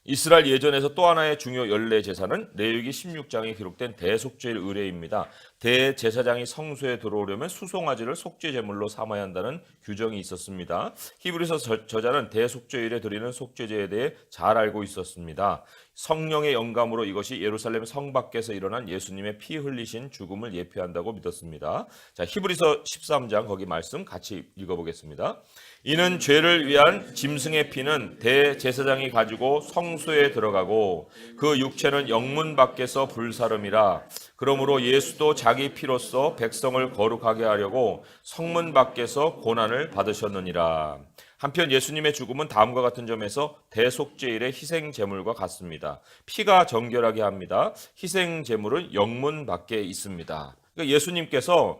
이스라엘 예전에서 또 하나의 중요 연례 제사는 레위기 16장에 기록된 대속죄일 의례입니다. 대제사장이 성소에 들어오려면 수송아지를 속죄 제물로 삼아야 한다는 규정이 있었습니다. 히브리서 저자는 대속죄일에 드리는 속죄제에 대해 잘 알고 있었습니다. 성령의 영감으로 이것이 예루살렘 성 밖에서 일어난 예수님의 피 흘리신 죽음을 예표한다고 믿었습니다. 자, 히브리서 13장 거기 말씀 같이 읽어보겠습니다. 이는 죄를 위한 짐승의 피는 대제사장이 가지고 성소에 들어가고 그 육체는 영문 밖에서 불사름이라. 그러므로 예수도 자기 피로써 백성을 거룩하게 하려고 성문 밖에서 고난을 받으셨느니라. 한편 예수님의 죽음은 다음과 같은 점에서 대속죄일의 희생 제물과 같습니다. 피가 정결하게 합니다. 희생 제물은 영문 밖에 있습니다. 그러니까 예수님께서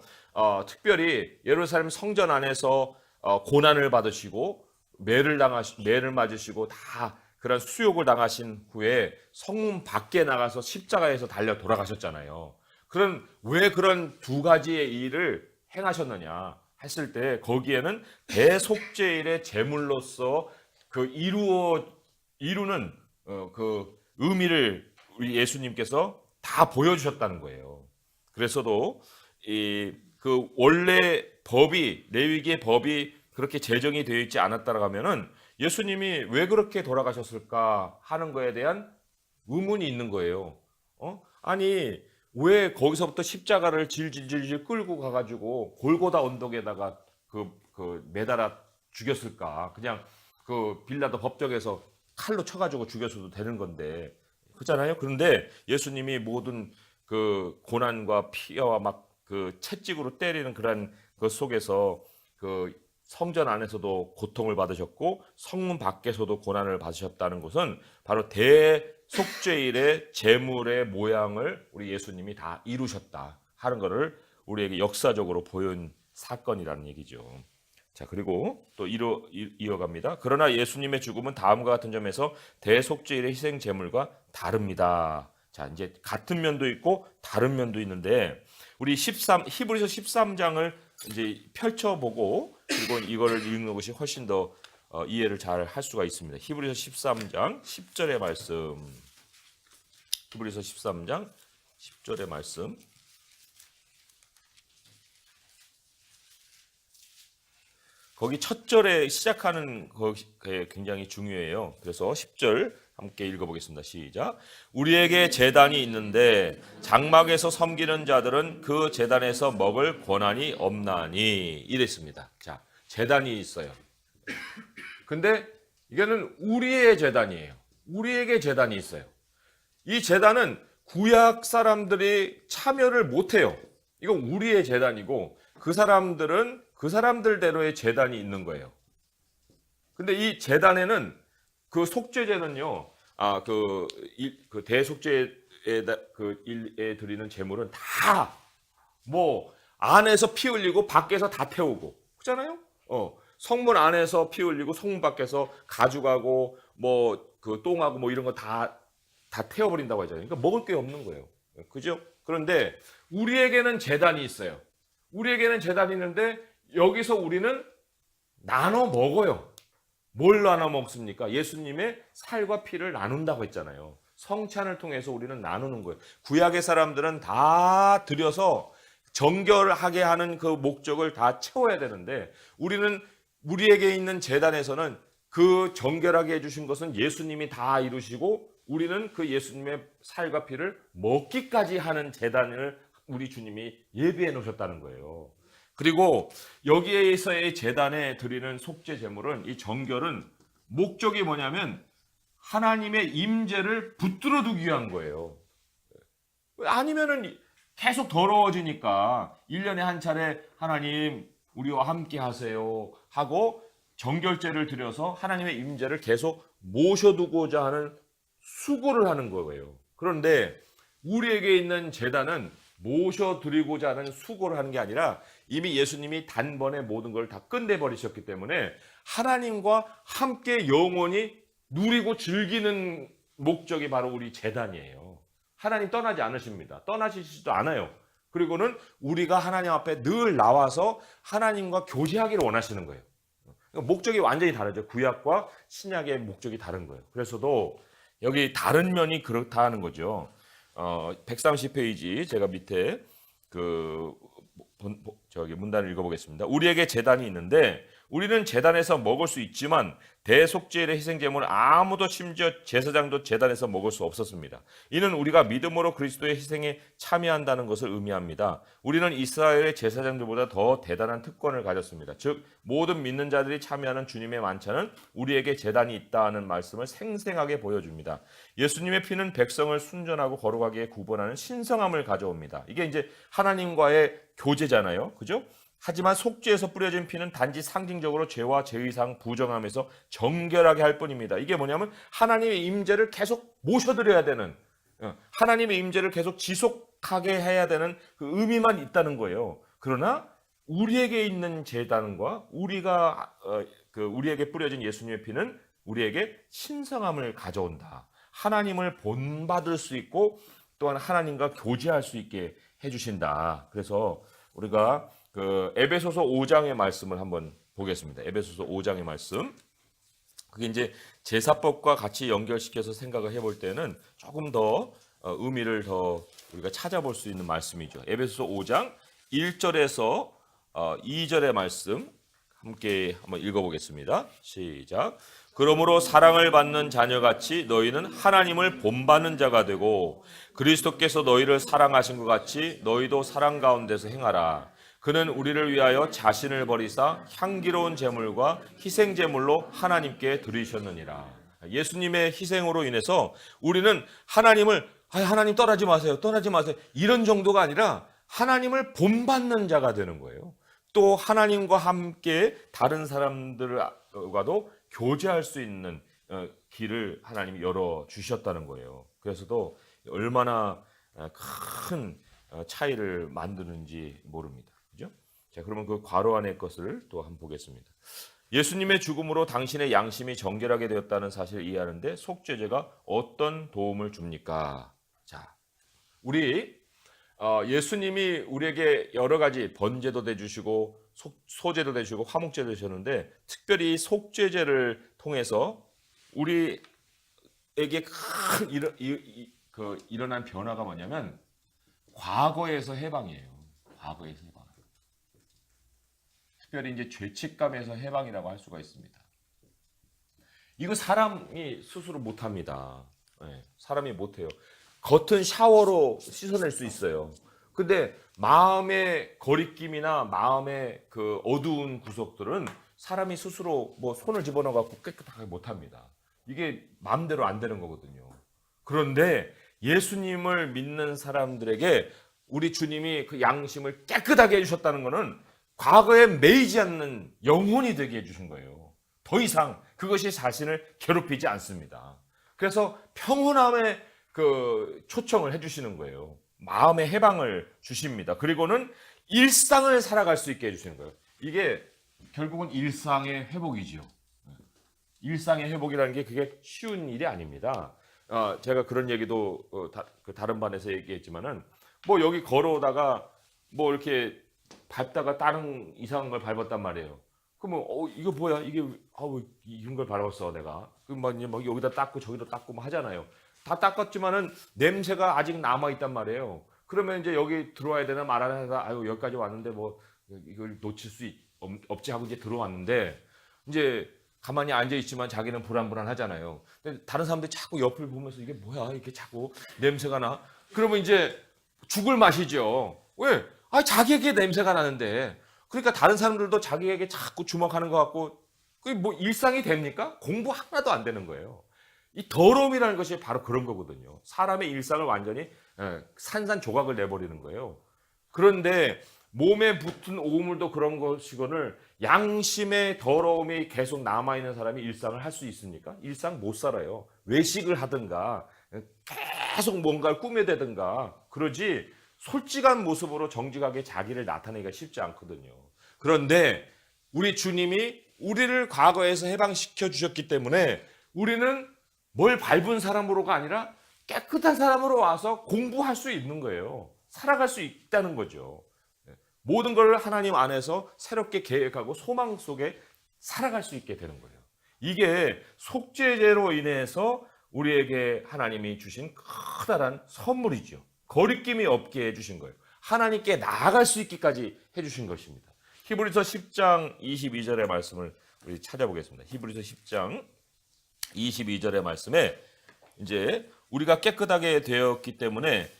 특별히 예루살렘 성전 안에서 고난을 받으시고 매를 맞으시고 다 그런 수욕을 당하신 후에 성문 밖에 나가서 십자가에서 달려 돌아가셨잖아요. 그럼 왜 그런 두 가지의 일을 행하셨느냐 했을 때 거기에는 대속죄일의 제물로서 그 이루는 그 의미를 우리 예수님께서 다 보여주셨다는 거예요. 그래서도 그 원래 법이 레위기의 법이 그렇게 제정이 되어 있지 않았다고 하면은 예수님이 왜 그렇게 돌아가셨을까 하는 거에 대한 의문이 있는 거예요. 아니 왜 거기서부터 십자가를 질질질 끌고 가가지고 골고다 언덕에다가 그 매달아 죽였을까? 그냥 그 빌라도 법정에서 칼로 쳐가지고 죽였어도 되는 건데 그렇잖아요. 그런데 예수님이 모든 그 고난과 피와 막 그 채찍으로 때리는 그런 것 속에서 그 성전 안에서도 고통을 받으셨고 성문 밖에서도 고난을 받으셨다는 것은 바로 대속죄일의 제물의 모양을 우리 예수님이 다 이루셨다 하는 것을 우리에게 역사적으로 보여준 사건이라는 얘기죠. 자, 그리고 또 이어갑니다. 그러나 예수님의 죽음은 다음과 같은 점에서 대속죄일의 희생 제물과 다릅니다. 자, 이제 같은 면도 있고 다른 면도 있는데 우리 히브리서 13장을 이제 펼쳐보고 그리고 이거를 읽는 것이 훨씬 더 이해를 잘 할 수가 있습니다. 히브리서 13장 10절의 말씀. 히브리서 13장 10절의 말씀. 거기 첫 절에 시작하는 것이 굉장히 중요해요. 그래서 10절 함께 읽어보겠습니다. 시작. 우리에게 제단이 있는데 장막에서 섬기는 자들은 그 제단에서 먹을 권한이 없나니 이랬습니다. 자, 제단이 있어요. 근데 이거는 우리의 제단이에요. 우리에게 제단이 있어요. 이 제단은 구약 사람들이 참여를 못해요. 이건 우리의 제단이고 그 사람들은 그 사람들대로의 제단이 있는 거예요. 근데 이 제단에는 그 속죄제는요, 그 대속죄에 드리는 제물은 다 뭐 안에서 피 흘리고 밖에서 다 태우고 그렇잖아요. 성문 안에서 피 흘리고 성문 밖에서 가죽하고 뭐 그 똥하고 뭐 이런 거 다 태워버린다고 하잖아요. 그러니까 먹을 게 없는 거예요. 그죠? 그런데 우리에게는 제단이 있어요. 우리에게는 제단이 있는데 여기서 우리는 나눠 먹어요. 뭘 나눠 먹습니까? 예수님의 살과 피를 나눈다고 했잖아요. 성찬을 통해서 우리는 나누는 거예요. 구약의 사람들은 다 들여서 정결하게 하는 그 목적을 다 채워야 되는데 우리는 우리에게 있는 제단에서는 그 정결하게 해주신 것은 예수님이 다 이루시고 우리는 그 예수님의 살과 피를 먹기까지 하는 제단을 우리 주님이 예비해 놓으셨다는 거예요. 그리고 여기에서의 제단에 드리는 속죄 제물은, 이 정결은 목적이 뭐냐면 하나님의 임재를 붙들어 두기 위한 거예요. 아니면은 계속 더러워지니까 1년에 한 차례 하나님 우리와 함께 하세요 하고 정결제를 드려서 하나님의 임재를 계속 모셔두고자 하는 수고를 하는 거예요. 그런데 우리에게 있는 제단은 모셔드리고자 하는 수고를 하는 게 아니라 이미 예수님이 단번에 모든 걸 다 끝내버리셨기 때문에 하나님과 함께 영원히 누리고 즐기는 목적이 바로 우리 제단이에요. 하나님 떠나지 않으십니다. 떠나시지도 않아요. 그리고는 우리가 하나님 앞에 늘 나와서 하나님과 교제하기를 원하시는 거예요. 목적이 완전히 다르죠. 구약과 신약의 목적이 다른 거예요. 그래서도 여기 다른 면이 그렇다 하는 거죠. 130페이지 제가 밑에 문단을 읽어보겠습니다. 우리에게 제단이 있는데 우리는 제단에서 먹을 수 있지만 대속죄일의 희생제물은 아무도 심지어 제사장도 제단에서 먹을 수 없었습니다. 이는 우리가 믿음으로 그리스도의 희생에 참여한다는 것을 의미합니다. 우리는 이스라엘의 제사장들보다 더 대단한 특권을 가졌습니다. 즉 모든 믿는 자들이 참여하는 주님의 만찬은 우리에게 제단이 있다는 말씀을 생생하게 보여줍니다. 예수님의 피는 백성을 순전하고 거룩하게 구분하는 신성함을 가져옵니다. 이게 이제 하나님과의 교제잖아요. 그죠? 하지만 속죄에서 뿌려진 피는 단지 상징적으로 죄와 죄의상 부정함에서 정결하게 할 뿐입니다. 이게 뭐냐면 하나님의 임재를 계속 모셔드려야 되는, 하나님의 임재를 계속 지속하게 해야 되는 그 의미만 있다는 거예요. 그러나 우리에게 있는 제단과 우리에게 뿌려진 예수님의 피는 우리에게 신성함을 가져온다. 하나님을 본받을 수 있고 또한 하나님과 교제할 수 있게 해주신다. 그래서 우리가 에베소서 5장의 말씀을 한번 보겠습니다. 에베소서 5장의 말씀. 그게 이제 제사법과 같이 연결시켜서 생각을 해볼 때는 조금 더 의미를 더 우리가 찾아볼 수 있는 말씀이죠. 에베소서 5장 1절에서 2절의 말씀 함께 한번 읽어보겠습니다. 시작. 그러므로 사랑을 받는 자녀같이 너희는 하나님을 본받는 자가 되고 그리스도께서 너희를 사랑하신 것 같이 너희도 사랑 가운데서 행하라. 그는 우리를 위하여 자신을 버리사 향기로운 제물과 희생 제물로 하나님께 드리셨느니라. 예수님의 희생으로 인해서 우리는 하나님 떠나지 마세요. 떠나지 마세요. 이런 정도가 아니라 하나님을 본받는 자가 되는 거예요. 또 하나님과 함께 다른 사람들과도 교제할 수 있는 길을 하나님이 열어 주셨다는 거예요. 그래서도 얼마나 큰 차이를 만드는지 모릅니다. 그죠? 자, 그러면 그 괄호 안의 것을 또 한번 보겠습니다. 예수님의 죽음으로 당신의 양심이 정결하게 되었다는 사실을 이해하는데 속죄제가 어떤 도움을 줍니까? 자, 우리 예수님이 우리에게 여러 가지 번제도 대주시고 소제도 대주시고 화목제도 대주셨는데 특별히 속죄제를 통해서 우리에게 큰 일어난 변화가 뭐냐면 과거에서 해방이에요. 과거에서 해방. 특별히 이제 죄책감에서 해방이라고 할 수가 있습니다. 이거 사람이 스스로 못합니다. 네, 사람이 못해요. 겉은 샤워로 씻어낼 수 있어요. 근데 마음의 거리낌이나 마음의 그 어두운 구석들은 사람이 스스로 뭐 손을 집어넣어 갖고 깨끗하게 못합니다. 이게 마음대로 안 되는 거거든요. 그런데 예수님을 믿는 사람들에게 우리 주님이 그 양심을 깨끗하게 해주셨다는 것은 과거에 매이지 않는 영혼이 되게 해주신 거예요. 더 이상 그것이 자신을 괴롭히지 않습니다. 그래서 평온함에 초청을 해주시는 거예요. 마음의 해방을 주십니다. 그리고는 일상을 살아갈 수 있게 해주시는 거예요. 이게 결국은 일상의 회복이죠. 일상의 회복이라는 게 그게 쉬운 일이 아닙니다. 제가 그런 얘기도 다른 반에서 얘기했지만은 뭐 여기 걸어오다가 뭐 이렇게 밟다가 다른 이상한 걸 밟았단 말이에요. 그러면 이거 뭐야? 이게 이런 걸 밟았어 내가. 그럼 막 여기다 닦고 저기다 닦고 뭐 하잖아요. 다 닦았지만은 냄새가 아직 남아 있단 말이에요. 그러면 이제 여기 들어와야 되나 말아야 되나, 여기까지 왔는데 뭐 이걸 놓칠 수 없지 하고 이제 들어왔는데 이제 가만히 앉아 있지만 자기는 불안불안하잖아요. 근데 다른 사람들이 자꾸 옆을 보면서 이게 뭐야? 이렇게 자꾸 냄새가 나. 그러면 이제 죽을 맛이죠. 왜? 자기에게 냄새가 나는데. 그러니까 다른 사람들도 자기에게 자꾸 주목하는 것 같고 그게 뭐 일상이 됩니까? 공부 하나도 안 되는 거예요. 이 더러움이라는 것이 바로 그런 거거든요. 사람의 일상을 완전히 산산조각을 내버리는 거예요. 그런데 몸에 붙은 오물도 그런 것이거늘 양심의 더러움이 계속 남아있는 사람이 일상을 할 수 있습니까? 일상 못 살아요. 외식을 하든가 계속 뭔가를 꾸며대든가 그러지 솔직한 모습으로 정직하게 자기를 나타내기가 쉽지 않거든요. 그런데 우리 주님이 우리를 과거에서 해방시켜 주셨기 때문에 우리는 뭘 밟은 사람으로가 아니라 깨끗한 사람으로 와서 공부할 수 있는 거예요. 살아갈 수 있다는 거죠. 모든 걸 하나님 안에서 새롭게 계획하고 소망 속에 살아갈 수 있게 되는 거예요. 이게 속죄제로 인해서 우리에게 하나님이 주신 커다란 선물이죠. 거리낌이 없게 해주신 거예요. 하나님께 나아갈 수 있기까지 해주신 것입니다. 히브리서 10장 22절의 말씀을 우리 찾아보겠습니다. 히브리서 10장 22절의 말씀에 이제 우리가 깨끗하게 되었기 때문에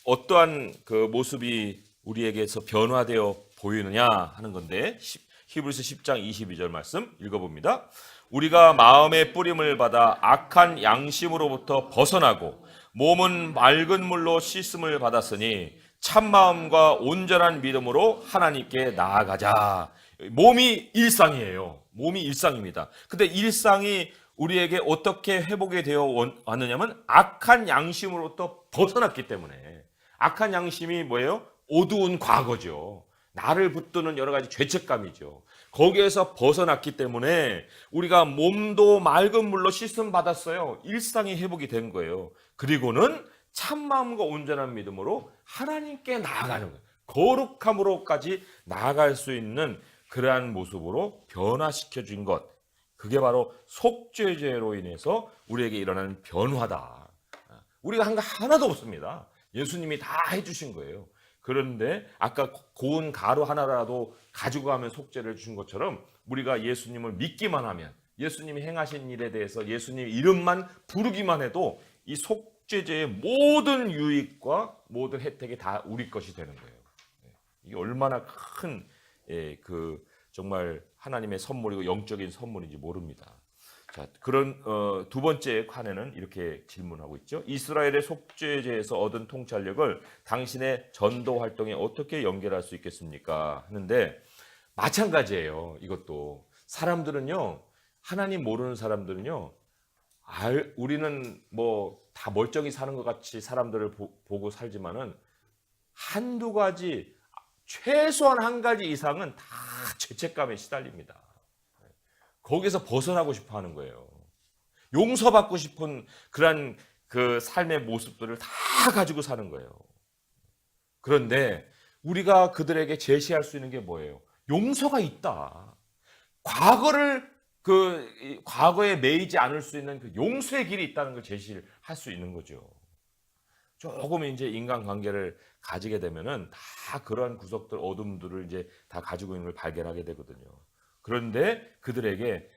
어떠한 그 모습이 우리에게서 변화되어 보이느냐 하는 건데 히브리서 10장 22절 말씀 읽어봅니다. 우리가 마음의 뿌림을 받아 악한 양심으로부터 벗어나고 몸은 맑은 물로 씻음을 받았으니 참마음과 온전한 믿음으로 하나님께 나아가자. 몸이 일상이에요. 몸이 일상입니다. 근데 일상이 우리에게 어떻게 회복이 되어 왔느냐면 악한 양심으로부터 벗어났기 때문에. 악한 양심이 뭐예요? 어두운 과거죠. 나를 붙드는 여러 가지 죄책감이죠. 거기에서 벗어났기 때문에 우리가 몸도 맑은 물로 씻음 받았어요. 일상이 회복이 된 거예요. 그리고는 참마음과 온전한 믿음으로 하나님께 나아가는 거예요. 거룩함으로까지 나아갈 수 있는 그러한 모습으로 변화시켜 준 것. 그게 바로 속죄제로 인해서 우리에게 일어나는 변화다. 우리가 한 거 하나도 없습니다. 예수님이 다 해주신 거예요. 그런데 아까 고운 가루 하나라도 가지고 가면 속죄를 주신 것처럼 우리가 예수님을 믿기만 하면 예수님이 행하신 일에 대해서 예수님 이름만 부르기만 해도 이 속죄제의 모든 유익과 모든 혜택이 다 우리 것이 되는 거예요. 이게 얼마나 큰 정말 하나님의 선물이고 영적인 선물인지 모릅니다. 자, 그런 두 번째 칸에는 이렇게 질문하고 있죠. 이스라엘의 속죄제에서 얻은 통찰력을 당신의 전도 활동에 어떻게 연결할 수 있겠습니까? 하는데 마찬가지예요. 이것도 사람들은요, 하나님 모르는 사람들은요, 우리는 뭐 다 멀쩡히 사는 것 같이 사람들을 보고 살지만은 한두 가지, 최소한 한 가지 이상은 다 죄책감에 시달립니다. 거기서 벗어나고 싶어 하는 거예요. 용서받고 싶은 그런 그 삶의 모습들을 다 가지고 사는 거예요. 그런데 우리가 그들에게 제시할 수 있는 게 뭐예요? 용서가 있다. 과거에 매이지 않을 수 있는 그 용서의 길이 있다는 걸 제시를 할 수 있는 거죠. 조금 이제 인간관계를 가지게 되면은 다 그러한 구석들, 어둠들을 이제 다 가지고 있는 걸 발견하게 되거든요. 그런데 그들에게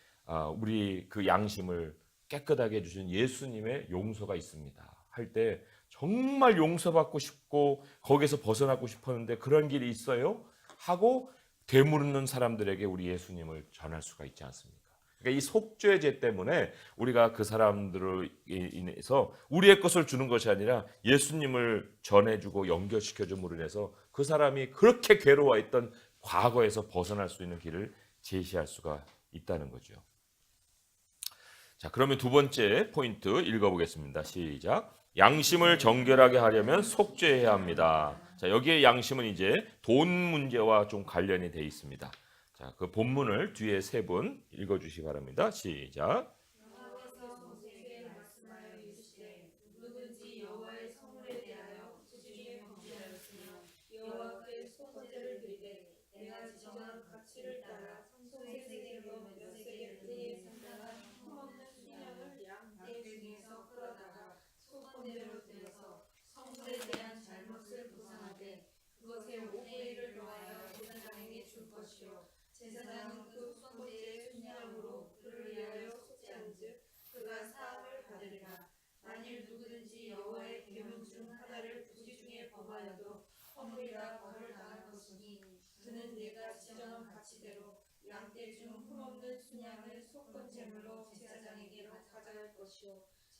우리 그 양심을 깨끗하게 해주신 예수님의 용서가 있습니다. 할 때 정말 용서받고 싶고 거기서 벗어나고 싶었는데 그런 길이 있어요? 하고 되물는 사람들에게 우리 예수님을 전할 수가 있지 않습니까? 그러니까 이 속죄제 때문에 우리가 그 사람들을 인해서 우리의 것을 주는 것이 아니라 예수님을 전해주고 연결시켜줌으로 인해서 그 사람이 그렇게 괴로워했던 과거에서 벗어날 수 있는 길을 제시할 수가 있다는 거죠. 자, 그러면 두 번째 포인트 읽어보겠습니다. 시작. 양심을 정결하게 하려면 속죄해야 합니다. 자, 여기에 양심은 이제 돈 문제와 좀 관련이 돼 있습니다. 자, 그 본문을 뒤에 세 분 읽어주시기 바랍니다. 시작. 제사장은 그 손대의 순양으로 가치대로 양떼 중 흠없는 순양을 속건 제물로 제사장에게로 가져갈 것이요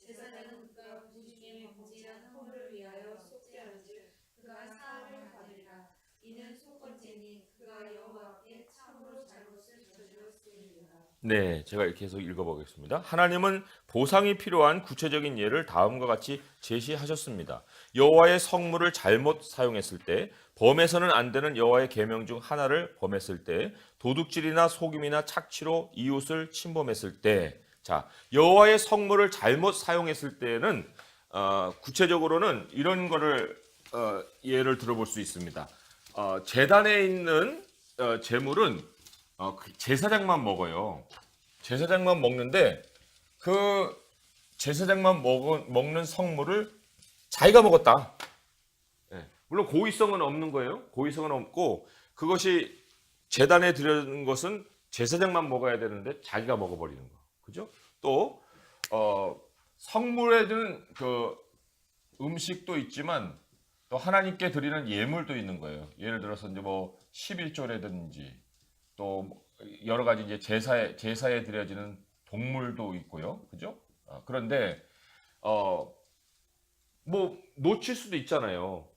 제사장은 그가 부지 중에 범죄한 허물을 위하여 속죄한즉 그가 사함을 받으리라. 이는 속건죄니 그가 여호와 앞에 참으로 잘못을 저질렀음이니라. 네, 제가 이렇게 해서 읽어보겠습니다. 하나님은 보상이 필요한 구체적인 예를 다음과 같이 제시하셨습니다. 여호와의 성물을 잘못 사용했을 때, 범해서는 안 되는 여호와의 계명 중 하나를 범했을 때, 도둑질이나 속임이나 착취로 이웃을 침범했을 때, 자, 여호와의 성물을 잘못 사용했을 때는 구체적으로는 이런 거를 예를 들어볼 수 있습니다. 제단에 있는 제물은 제사장만 먹어요. 제사장만 먹는데 그 제사장만 먹는 성물을 자기가 먹었다. 예, 물론 고의성은 없는 거예요. 고의성은 없고 그것이 제단에 드리는 것은 제사장만 먹어야 되는데 자기가 먹어버리는 거. 그죠? 또 성물에 드는 그 음식도 있지만 또 하나님께 드리는 예물도 있는 거예요. 예를 들어서 이제 뭐 11조라든지 또 여러 가지 이제 제사에 드려지는 동물도 있고요. 그죠? 그런데 뭐 놓칠 수도 있잖아요.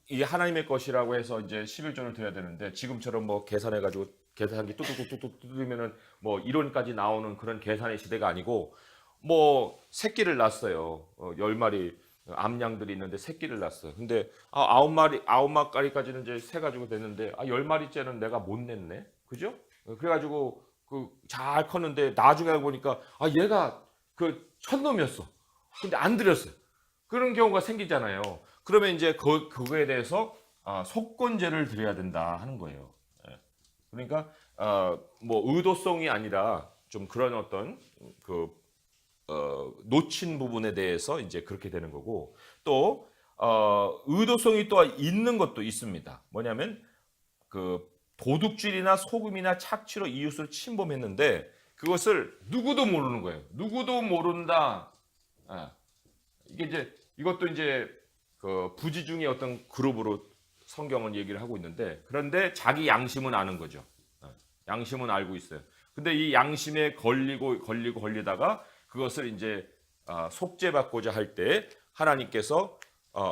이게 하나님의 것이라고 해서 이제 11조를 드려야 되는데 지금처럼 뭐 계산해 가지고 계산기 뚝뚝뚝뚝 두드리면은 뭐 이론까지 나오는 그런 계산의 시대가 아니고 뭐 새끼를 낳았어요. 10마리 암양들이 있는데 새끼를 낳았어요. 근데 9마리까지는 이제 세 가지고 됐는데 10마리째는 내가 못 냈네. 그죠? 그래가지고 잘 컸는데 나중에 알고 보니까 얘가 그 촌놈이었어. 근데 안 들였어요. 그런 경우가 생기잖아요. 그러면 이제 그거에 대해서 속건제를 드려야 된다 하는 거예요. 그러니까 뭐 의도성이 아니라 좀 그런 어떤 놓친 부분에 대해서 이제 그렇게 되는 거고 또 의도성이 또 있는 것도 있습니다. 뭐냐면 도둑질이나 속음이나 착취로 이웃을 침범했는데 그것을 누구도 모르는 거예요. 누구도 모른다. 이것도 이제 부지 중에 어떤 그룹으로 성경은 얘기를 하고 있는데 그런데 자기 양심은 아는 거죠. 양심은 알고 있어요. 근데 이 양심에 걸리다가 그것을 이제 속죄받고자 할 때 하나님께서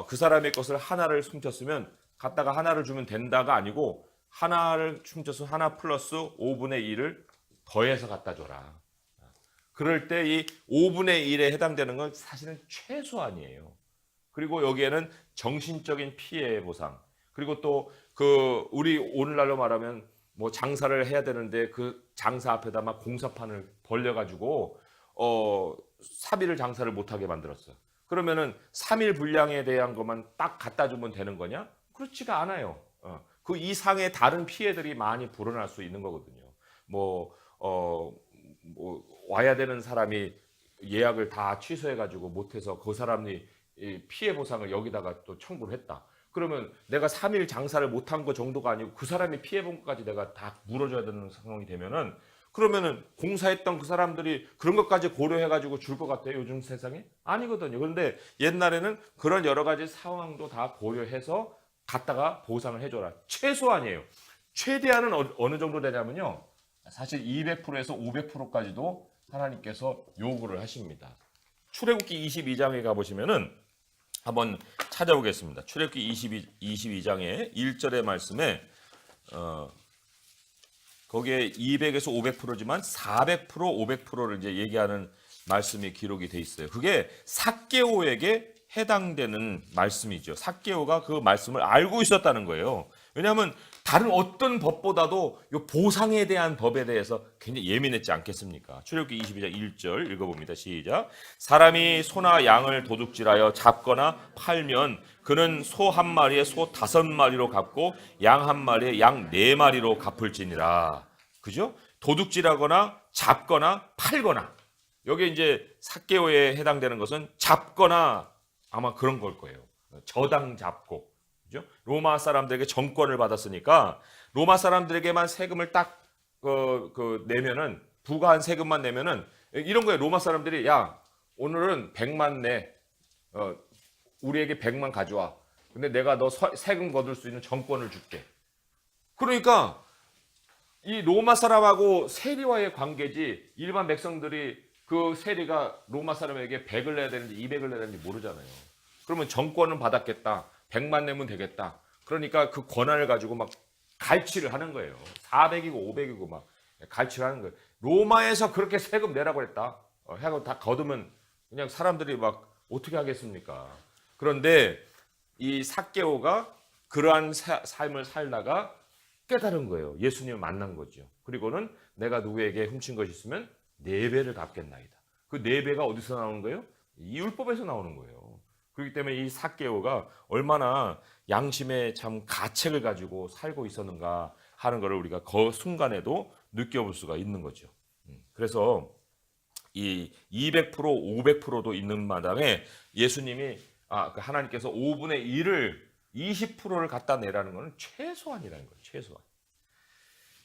그 사람의 것을 하나를 훔쳤으면 갖다가 하나를 주면 된다가 아니고 하나를 훔쳐서 하나 플러스 5분의 1을 더해서 갖다 줘라. 그럴 때 이 5분의 1에 해당되는 건 사실은 최소한이에요. 그리고 여기에는 정신적인 피해 보상. 그리고 또 우리 오늘날로 말하면 뭐 장사를 해야 되는데 그 장사 앞에다 막 공사판을 벌려가지고 사비를 장사를 못하게 만들었어요. 그러면은 3일 분량에 대한 것만 딱 갖다 주면 되는 거냐? 그렇지가 않아요. 그 이상의 다른 피해들이 많이 불어날 수 있는 거거든요. 뭐 와야 되는 사람이 예약을 다 취소해가지고 못해서 그 사람이 피해 보상을 여기다가 또 청구를 했다. 그러면 내가 3일 장사를 못한 거 정도가 아니고 그 사람이 피해 본 것까지 내가 다 물어줘야 되는 상황이 되면은 그러면은 공사했던 그 사람들이 그런 것까지 고려해가지고 줄 것 같아요? 요즘 세상에? 아니거든요. 그런데 옛날에는 그런 여러 가지 상황도 다 고려해서 갖다가 보상을 해줘라. 최소한이에요. 최대한은 어느 정도 되냐면요. 사실 200%에서 500%까지도 하나님께서 요구를 하십니다. 출애굽기 22장에 가보시면은 한번 찾아보겠습니다. 출애굽기 22장의 1절의 말씀에 거기에 200에서 500%지만 400%, 500%를 이제 얘기하는 말씀이 기록이 돼 있어요. 그게 삭개오에게 해당되는 말씀이죠. 삭개오가 그 말씀을 알고 있었다는 거예요. 왜냐하면 다른 어떤 법보다도 이 보상에 대한 법에 대해서 굉장히 예민했지 않겠습니까? 출애굽기 22장 1절 읽어봅니다. 시작. 사람이 소나 양을 도둑질하여 잡거나 팔면 그는 소 한 마리에 소 5마리로 갚고 양 한 마리에 양 4마리로 갚을지니라. 그죠? 도둑질하거나 잡거나 팔거나 여기 이제 삭개오에 해당되는 것은 잡거나 아마 그런 걸 거예요. 저당 잡고. 그죠? 로마 사람들에게 정권을 받았으니까 로마 사람들에게만 세금을 딱 내면은 부과한 세금만 내면은 이런 거예요. 로마 사람들이 야 오늘은 100만 내 우리에게 100만 가져와. 근데 내가 너 세금 거둘 수 있는 정권을 줄게. 그러니까 이 로마 사람하고 세리와의 관계지 일반 백성들이 그 세리가 로마 사람에게 100을 내야 되는지 200을 내야 되는지 모르잖아요. 그러면 정권은 받았겠다. 100만 내면 되겠다. 그러니까 그 권한을 가지고 막 갈취를 하는 거예요. 400이고 500이고 막 갈취를 하는 거예요. 로마에서 그렇게 세금 내라고 했다. 해고 다 거두면 그냥 사람들이 막 어떻게 하겠습니까? 그런데 이 삭개오가 그러한 삶을 살다가 깨달은 거예요. 예수님을 만난 거죠. 그리고는 내가 누구에게 훔친 것이 있으면 4배를 갚겠나이다. 그 4배가 어디서 나오는 거예요? 이 율법에서 나오는 거예요. 그렇기 때문에 이 삭개오가 얼마나 양심의 참 가책을 가지고 살고 있었는가 하는 것을 우리가 그 순간에도 느껴볼 수가 있는 거죠. 그래서 이 200%, 500%도 있는 마당에 예수님이 하나님께서 5분의 1을 20%를 갖다 내라는 것은 최소한이라는 거예요. 최소한.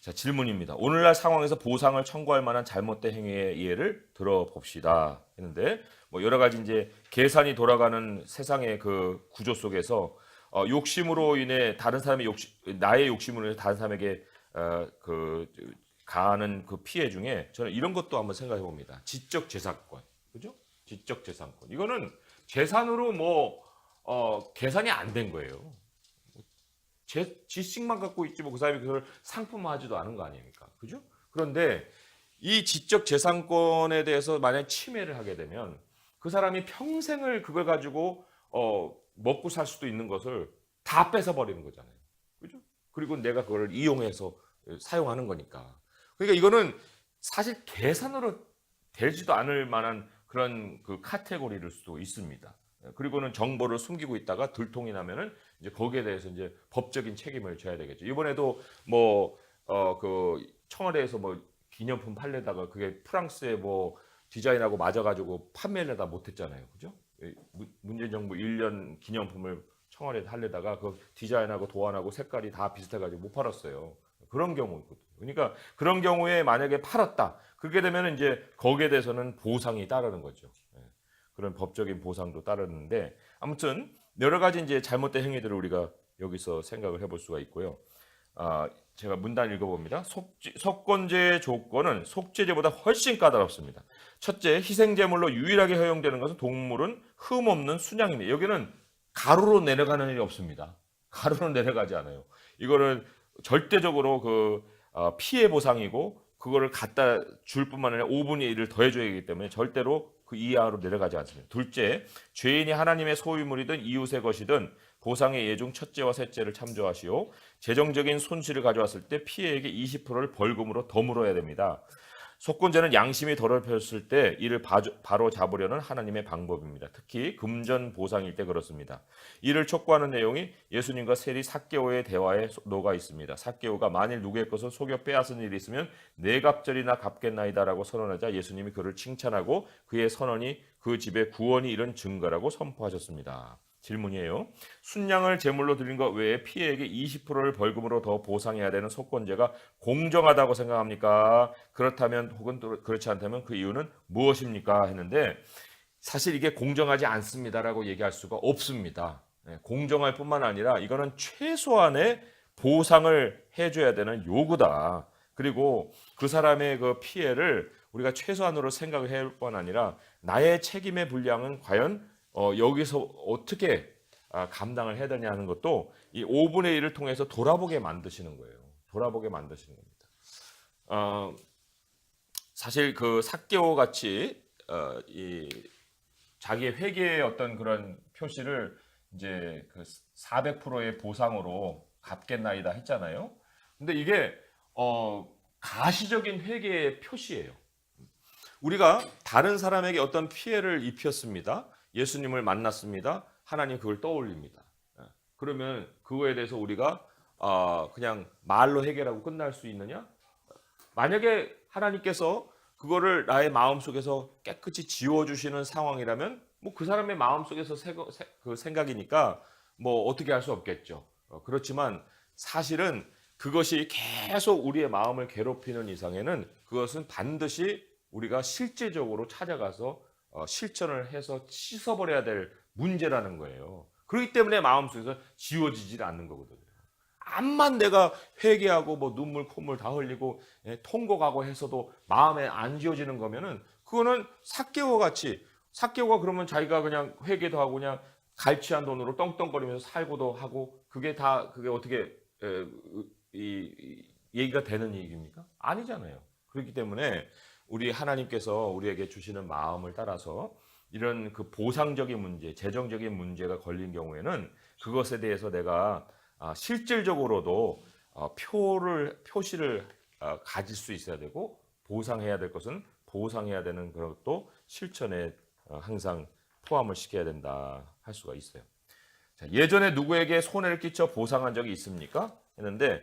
자, 질문입니다. 오늘날 상황에서 보상을 청구할 만한 잘못된 행위의 예를 들어봅시다. 했는데 뭐 여러 가지 이제 계산이 돌아가는 세상의 그 구조 속에서 욕심으로 인해 다른 사람의 나의 욕심으로 인해 다른 사람에게 가하는 그 피해 중에 저는 이런 것도 한번 생각해 봅니다. 지적 재산권, 그죠? 지적 재산권. 이거는 재산으로 계산이 안 된 거예요. 지식만 갖고 있지 뭐 그 사람이 그걸 상품화하지도 않은 거 아닙니까? 그죠? 그런데 이 지적 재산권에 대해서 만약 침해를 하게 되면 그 사람이 평생을 그걸 가지고 먹고 살 수도 있는 것을 다 뺏어 버리는 거잖아요. 그죠? 그리고 내가 그걸 이용해서 사용하는 거니까. 그러니까 이거는 사실 계산으로 되지도 않을 만한 그런 그 카테고리일 수도 있습니다. 그리고는 정보를 숨기고 있다가 들통이 나면은 이제 거기에 대해서 이제 법적인 책임을 져야 되겠죠. 이번에도 그 청와대에서 기념품 팔려다가 그게 프랑스에 디자인하고 맞아가지고 판매를 다 못했잖아요. 그죠? 문재인 정부 1년 기념품을 청와대에 하려다가 그 디자인하고 도안하고 색깔이 다 비슷해가지고 못 팔았어요. 그런 경우거든요. 그러니까 그런 경우에 만약에 팔았다. 그렇게 되면 이제 거기에 대해서는 보상이 따르는 거죠. 그런 법적인 보상도 따르는데 아무튼 여러 가지 이제 잘못된 행위들을 우리가 여기서 생각을 해볼 수가 있고요. 제가 문단 읽어봅니다. 속건제의 조건은 속죄제보다 훨씬 까다롭습니다. 첫째, 희생제물로 유일하게 허용되는 것은 동물은 흠없는 순양입니다. 여기는 가루로 내려가는 일이 없습니다. 가루로 내려가지 않아요. 이거는 절대적으로 피해 보상이고 그거를 갖다 줄 뿐만 아니라 5분의 1을 더해줘야 하기 때문에 절대로 그 이하로 내려가지 않습니다. 둘째, 죄인이 하나님의 소유물이든 이웃의 것이든 보상의 예중 첫째와 셋째를 참조하시오. 재정적인 손실을 가져왔을 때 피해액의 20%를 벌금으로 더 물어야 됩니다. 속건제는 양심이 더럽혔을 때 이를 바로 잡으려는 하나님의 방법입니다. 특히 금전 보상일 때 그렇습니다. 이를 촉구하는 내용이 예수님과 세리 삭개오의 대화에 녹아 있습니다. 삭개오가 만일 누구의 것을 속여 빼앗은 일이 있으면 네 갑절이나 갚겠나이다라고 선언하자 예수님이 그를 칭찬하고 그의 선언이 그 집에 구원이 이른 증거라고 선포하셨습니다. 질문이에요. 순양을 제물로 드린 것 외에 피해액의 20%를 벌금으로 더 보상해야 되는 속건제가 공정하다고 생각합니까? 그렇다면 혹은 또 그렇지 않다면 그 이유는 무엇입니까? 했는데 사실 이게 공정하지 않습니다라고 얘기할 수가 없습니다. 공정할 뿐만 아니라 이거는 최소한의 보상을 해줘야 되는 요구다. 그리고 그 사람의 그 피해를 우리가 최소한으로 생각을 해볼 뿐 아니라 나의 책임의 분량은 과연 여기서 어떻게 감당을 해야 되냐 하는 것도 이 5분의 1을 통해서 돌아보게 만드시는 거예요. 돌아보게 만드시는 겁니다. 사실 그 삭개오 같이 이 자기의 회개의 어떤 그런 표시를 이제 그 400%의 보상으로 갚겠나이다 했잖아요. 근데 이게 가시적인 회개의 표시예요. 우리가 다른 사람에게 어떤 피해를 입혔습니다. 예수님을 만났습니다. 하나님 그걸 떠올립니다. 그러면 그거에 대해서 우리가 그냥 말로 해결하고 끝날 수 있느냐? 만약에 하나님께서 그거를 나의 마음속에서 깨끗이 지워주시는 상황이라면 뭐 그 사람의 마음속에서 그 생각이니까 뭐 어떻게 할 수 없겠죠. 그렇지만 사실은 그것이 계속 우리의 마음을 괴롭히는 이상에는 그것은 반드시 우리가 실제적으로 찾아가서 실천을 해서 씻어버려야 될 문제라는 거예요. 그렇기 때문에 마음속에서 지워지질 않는 거거든요. 암만 내가 회개하고 뭐 눈물 콧물 다 흘리고 통곡하고 해서도 마음에 안 지어지는 거면은 그거는 삭개오 같이 삭개오가 그러면 자기가 그냥 회개도 하고 그냥 갈취한 돈으로 떵떵거리면서 살고도 하고 그게 어떻게 이 얘기가 되는 얘기입니까? 아니잖아요. 그렇기 때문에 우리 하나님께서 우리에게 주시는 마음을 따라서 이런 그 보상적인 문제, 재정적인 문제가 걸린 경우에는 그것에 대해서 내가 실질적으로도 표시를 가질 수 있어야 되고 보상해야 될 것은 보상해야 되는 것도 실천에 항상 포함을 시켜야 된다 할 수가 있어요. 자, 예전에 누구에게 손해를 끼쳐 보상한 적이 있습니까? 했는데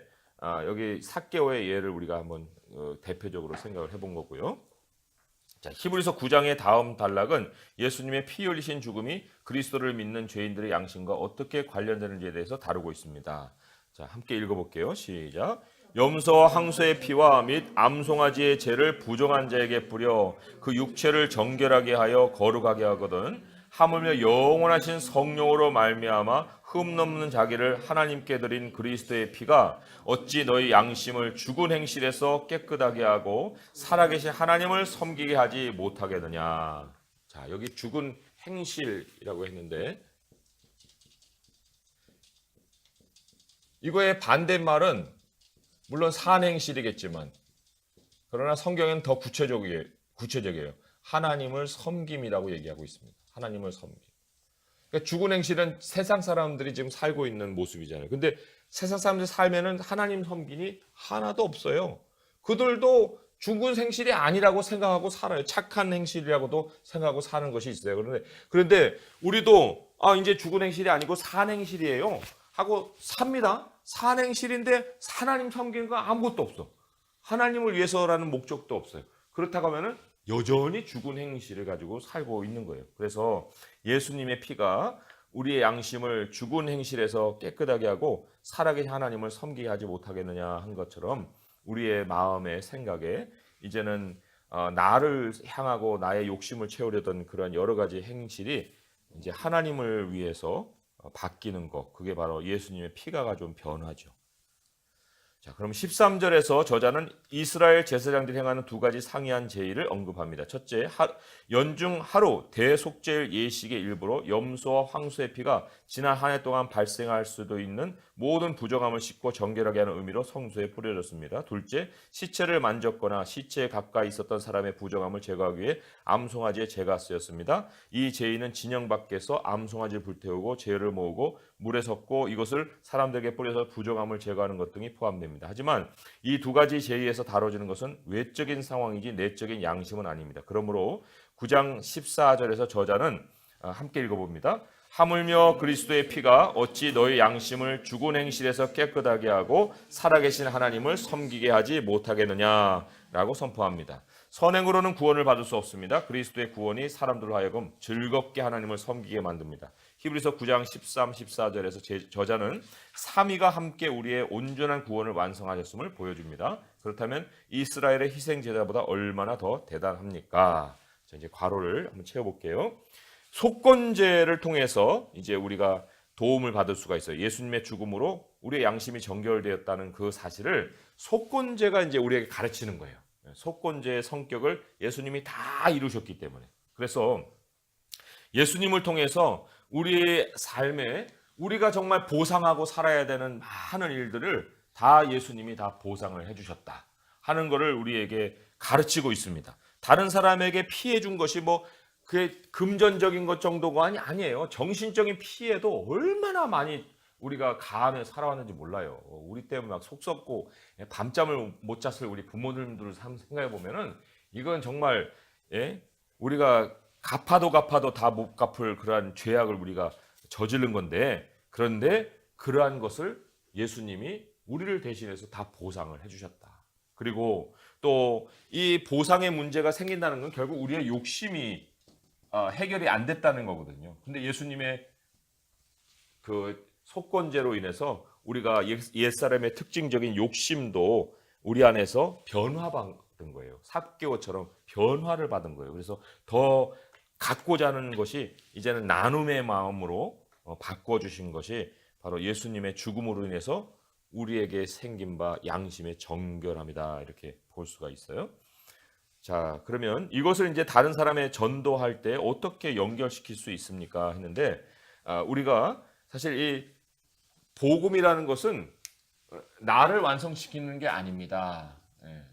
여기 삭개오의 예를 우리가 한번 대표적으로 생각을 해본 거고요. 자, 히브리서 9장의 다음 단락은 예수님의 피 흘리신 죽음이 그리스도를 믿는 죄인들의 양심과 어떻게 관련되는지에 대해서 다루고 있습니다. 자, 함께 읽어볼게요. 시작. 염소와 항소의 피와 및 암송아지의 죄를 부정한 자에게 뿌려 그 육체를 정결하게 하여 거룩하게 하거든 하물며 영원하신 성령으로 말미암아 흠넘는 자기를 하나님께 드린 그리스도의 피가 어찌 너희 양심을 죽은 행실에서 깨끗하게 하고 살아계신 하나님을 섬기게 하지 못하겠느냐. 자, 여기 죽은 행실이라고 했는데 이거의 반대말은 물론 산행실이겠지만 그러나 성경은 더 구체적이에요. 하나님을 섬김이라고 얘기하고 있습니다. 하나님을 섬김. 그러니까 죽은 행실은 세상 사람들이 지금 살고 있는 모습이잖아요. 근데 세상 사람들이 살면은 하나님 섬김이 하나도 없어요. 그들도 죽은 행실이 아니라고 생각하고 살아요. 착한 행실이라고도 생각하고 사는 것이 있어요. 그런데 우리도 이제 죽은 행실이 아니고 산행실이에요 하고 삽니다. 산행실인데 하나님 섬기는 거 아무것도 없어. 하나님을 위해서라는 목적도 없어요. 그렇다고 하면은 여전히 죽은 행실을 가지고 살고 있는 거예요. 그래서 예수님의 피가 우리의 양심을 죽은 행실에서 깨끗하게 하고 살아계신 하나님을 섬기게 하지 못하겠느냐 한 것처럼 우리의 마음의 생각에 이제는 나를 향하고 나의 욕심을 채우려던 그런 여러 가지 행실이 이제 하나님을 위해서 바뀌는 것, 그게 바로 예수님의 피가 가져온 변화죠. 자, 그럼 13절에서 저자는 이스라엘 제사장들이 행하는 두 가지 상이한 제의를 언급합니다. 첫째, 연중 하루 대속죄일 예식의 일부로 염소와 황소의 피가 지난 한 해 동안 발생할 수도 있는 모든 부정함을 씻고 정결하게 하는 의미로 성소에 뿌려졌습니다. 둘째, 시체를 만졌거나 시체에 가까이 있었던 사람의 부정함을 제거하기 위해 암송아지의 제가 쓰였습니다. 이 제의는 진영 밖에서 암송아지를 불태우고 제를 모으고 물에 섞고 이것을 사람들에게 뿌려서 부정함을 제거하는 것 등이 포함됩니다. 하지만 이 두 가지 제의에서 다뤄지는 것은 외적인 상황이지 내적인 양심은 아닙니다. 그러므로 9장 14절에서 저자는 함께 읽어봅니다. 하물며 그리스도의 피가 어찌 너희 양심을 죽은 행실에서 깨끗하게 하고 살아계신 하나님을 섬기게 하지 못하겠느냐라고 선포합니다. 선행으로는 구원을 받을 수 없습니다. 그리스도의 구원이 사람들로 하여금 즐겁게 하나님을 섬기게 만듭니다. 히브리서 9장 13, 14절에서 저자는 삼위가 함께 우리의 온전한 구원을 완성하셨음을 보여줍니다. 그렇다면 이스라엘의 희생 제사보다 얼마나 더 대단합니까? 자, 이제 괄호를 한번 채워볼게요. 속건제를 통해서 이제 우리가 도움을 받을 수가 있어요. 예수님의 죽음으로 우리의 양심이 정결되었다는 그 사실을 속건제가 이제 우리에게 가르치는 거예요. 속건제의 성격을 예수님이 다 이루셨기 때문에. 그래서 예수님을 통해서 우리의 삶에 우리가 정말 보상하고 살아야 되는 많은 일들을 다 예수님이 다 보상을 해주셨다 하는 것을 우리에게 가르치고 있습니다. 다른 사람에게 피해 준 것이 그게 금전적인 것 정도가 아니에요. 정신적인 피해도 얼마나 많이 우리가 가하며 살아왔는지 몰라요. 우리 때문에 막 속 썩고 밤잠을 못 잤을 우리 부모님들을 생각해 보면은 이건 정말 우리가 갚아도 다 못 갚을 그러한 죄악을 우리가 저지른 건데, 그런데 그러한 것을 예수님이 우리를 대신해서 다 보상을 해주셨다. 그리고 또 이 보상의 문제가 생긴다는 건 결국 우리의 욕심이 해결이 안 됐다는 거거든요. 근데 예수님의 그 속건제로 인해서 우리가 옛사람의 특징적인 욕심도 우리 안에서 변화받은 거예요. 삭개오처럼 변화를 받은 거예요. 그래서 더 갖고자 하는 것이 이제는 나눔의 마음으로 바꿔주신 것이 바로 예수님의 죽음으로 인해서 우리에게 생긴 바 양심의 정결함이다 이렇게 볼 수가 있어요. 자, 그러면 이것을 이제 다른 사람에 전도할 때 어떻게 연결시킬 수 있습니까? 했는데 우리가 사실 이 복음이라는 것은 나를 완성시키는 게 아닙니다. 예.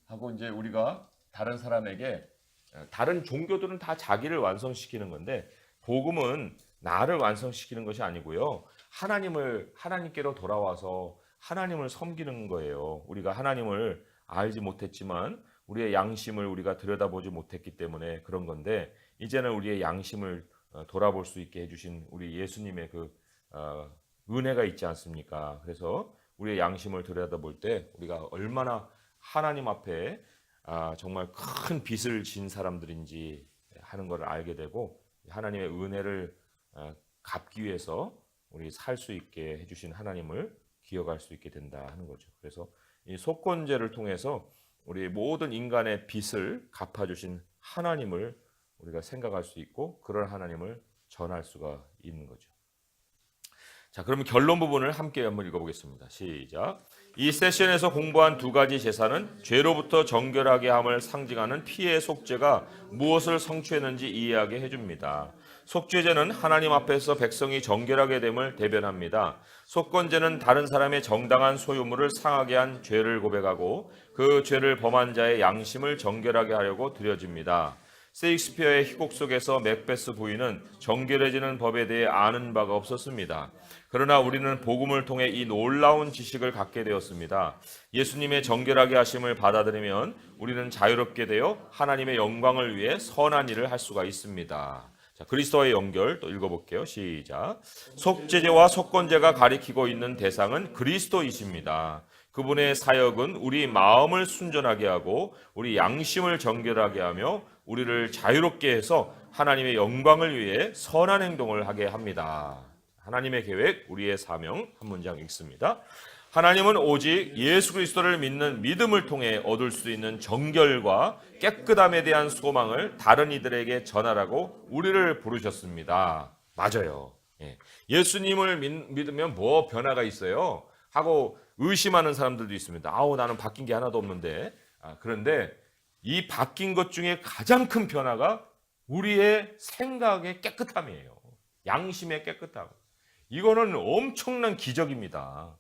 하고 이제 우리가 다른 사람에게 다른 종교들은 다 자기를 완성시키는 건데 복음은 나를 완성시키는 것이 아니고요. 하나님께로 돌아와서 하나님을 섬기는 거예요. 우리가 하나님을 알지 못했지만 우리의 양심을 우리가 들여다보지 못했기 때문에 그런 건데 이제는 우리의 양심을 돌아볼 수 있게 해주신 우리 예수님의 그 은혜가 있지 않습니까? 그래서 우리의 양심을 들여다볼 때 우리가 얼마나 하나님 앞에 정말 큰 빚을 진 사람들인지 하는 것을 알게 되고 하나님의 은혜를 갚기 위해서 우리 살 수 있게 해주신 하나님을 기억할 수 있게 된다 하는 거죠. 그래서 이 속건제를 통해서 우리 모든 인간의 빚을 갚아주신 하나님을 우리가 생각할 수 있고 그런 하나님을 전할 수가 있는 거죠. 자, 그러면 결론 부분을 함께 한번 읽어보겠습니다. 시작. 이 세션에서 공부한 두 가지 제사는 죄로부터 정결하게 함을 상징하는 피의 속죄가 무엇을 성취했는지 이해하게 해줍니다. 속죄제는 하나님 앞에서 백성이 정결하게 됨을 대변합니다. 속건제는 다른 사람의 정당한 소유물을 상하게 한 죄를 고백하고 그 죄를 범한 자의 양심을 정결하게 하려고 드려집니다. 세익스피어의 희곡 속에서 맥베스 부인은 정결해지는 법에 대해 아는 바가 없었습니다. 그러나 우리는 복음을 통해 이 놀라운 지식을 갖게 되었습니다. 예수님의 정결하게 하심을 받아들이면 우리는 자유롭게 되어 하나님의 영광을 위해 선한 일을 할 수가 있습니다. 자, 그리스도와의 연결 또 읽어볼게요. 시작. 속죄제와 속건제가 가리키고 있는 대상은 그리스도이십니다. 그분의 사역은 우리 마음을 순전하게 하고 우리 양심을 정결하게 하며 우리를 자유롭게 해서 하나님의 영광을 위해 선한 행동을 하게 합니다. 하나님의 계획, 우리의 사명 한 문장 읽습니다. 하나님은 오직 예수 그리스도를 믿는 믿음을 통해 얻을 수 있는 정결과 깨끗함에 대한 소망을 다른 이들에게 전하라고 우리를 부르셨습니다. 맞아요. 예수님을 믿으면 뭐 변화가 있어요? 하고 의심하는 사람들도 있습니다. 나는 바뀐 게 하나도 없는데. 그런데 이 바뀐 것 중에 가장 큰 변화가 우리의 생각의 깨끗함이에요. 양심의 깨끗함. 이거는 엄청난 기적입니다.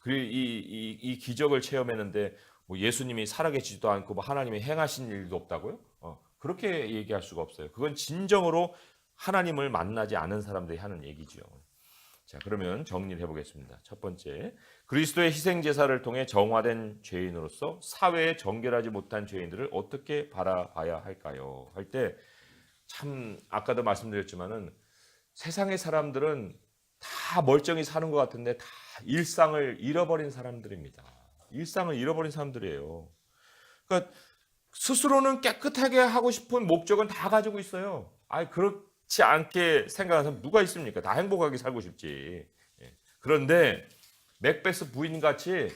이 기적을 체험했는데 뭐 예수님이 살아계시지도 않고 뭐 하나님이 행하신 일도 없다고요? 그렇게 얘기할 수가 없어요. 그건 진정으로 하나님을 만나지 않은 사람들이 하는 얘기죠. 자, 그러면 정리를 해보겠습니다. 첫 번째, 그리스도의 희생 제사를 통해 정화된 죄인으로서 사회에 정결하지 못한 죄인들을 어떻게 바라봐야 할까요? 할 때 참 아까도 말씀드렸지만은 세상의 사람들은 다 멀쩡히 사는 것 같은데 다 일상을 잃어버린 사람들입니다. 일상을 잃어버린 사람들이에요. 그러니까 스스로는 깨끗하게 하고 싶은 목적은 다 가지고 있어요. 그렇지 않게 생각하는 사람 누가 있습니까? 다 행복하게 살고 싶지. 그런데 맥베스 부인 같이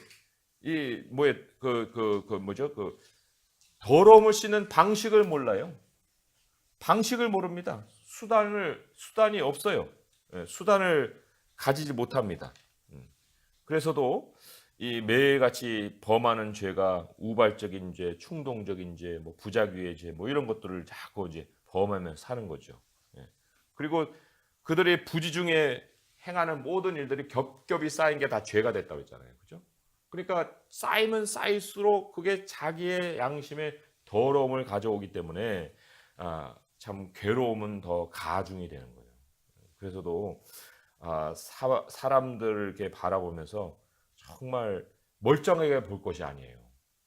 더러움을 씻는 방식을 몰라요. 방식을 모릅니다. 수단이 없어요. 수단을 가지지 못합니다. 그래서도 이 매일같이 범하는 죄가 우발적인 죄, 충동적인 죄, 뭐 부작위의 죄, 뭐 이런 것들을 자꾸 이제 범하면서 사는 거죠. 그리고 그들의 부지 중에 행하는 모든 일들이 겹겹이 쌓인 게 다 죄가 됐다고 했잖아요. 그죠? 그러니까 쌓이면 쌓일수록 그게 자기의 양심에 더러움을 가져오기 때문에 참 괴로움은 더 가중이 되는 거예요. 그래서도 사람들을 이렇게 바라보면서 정말 멀쩡하게 볼 것이 아니에요.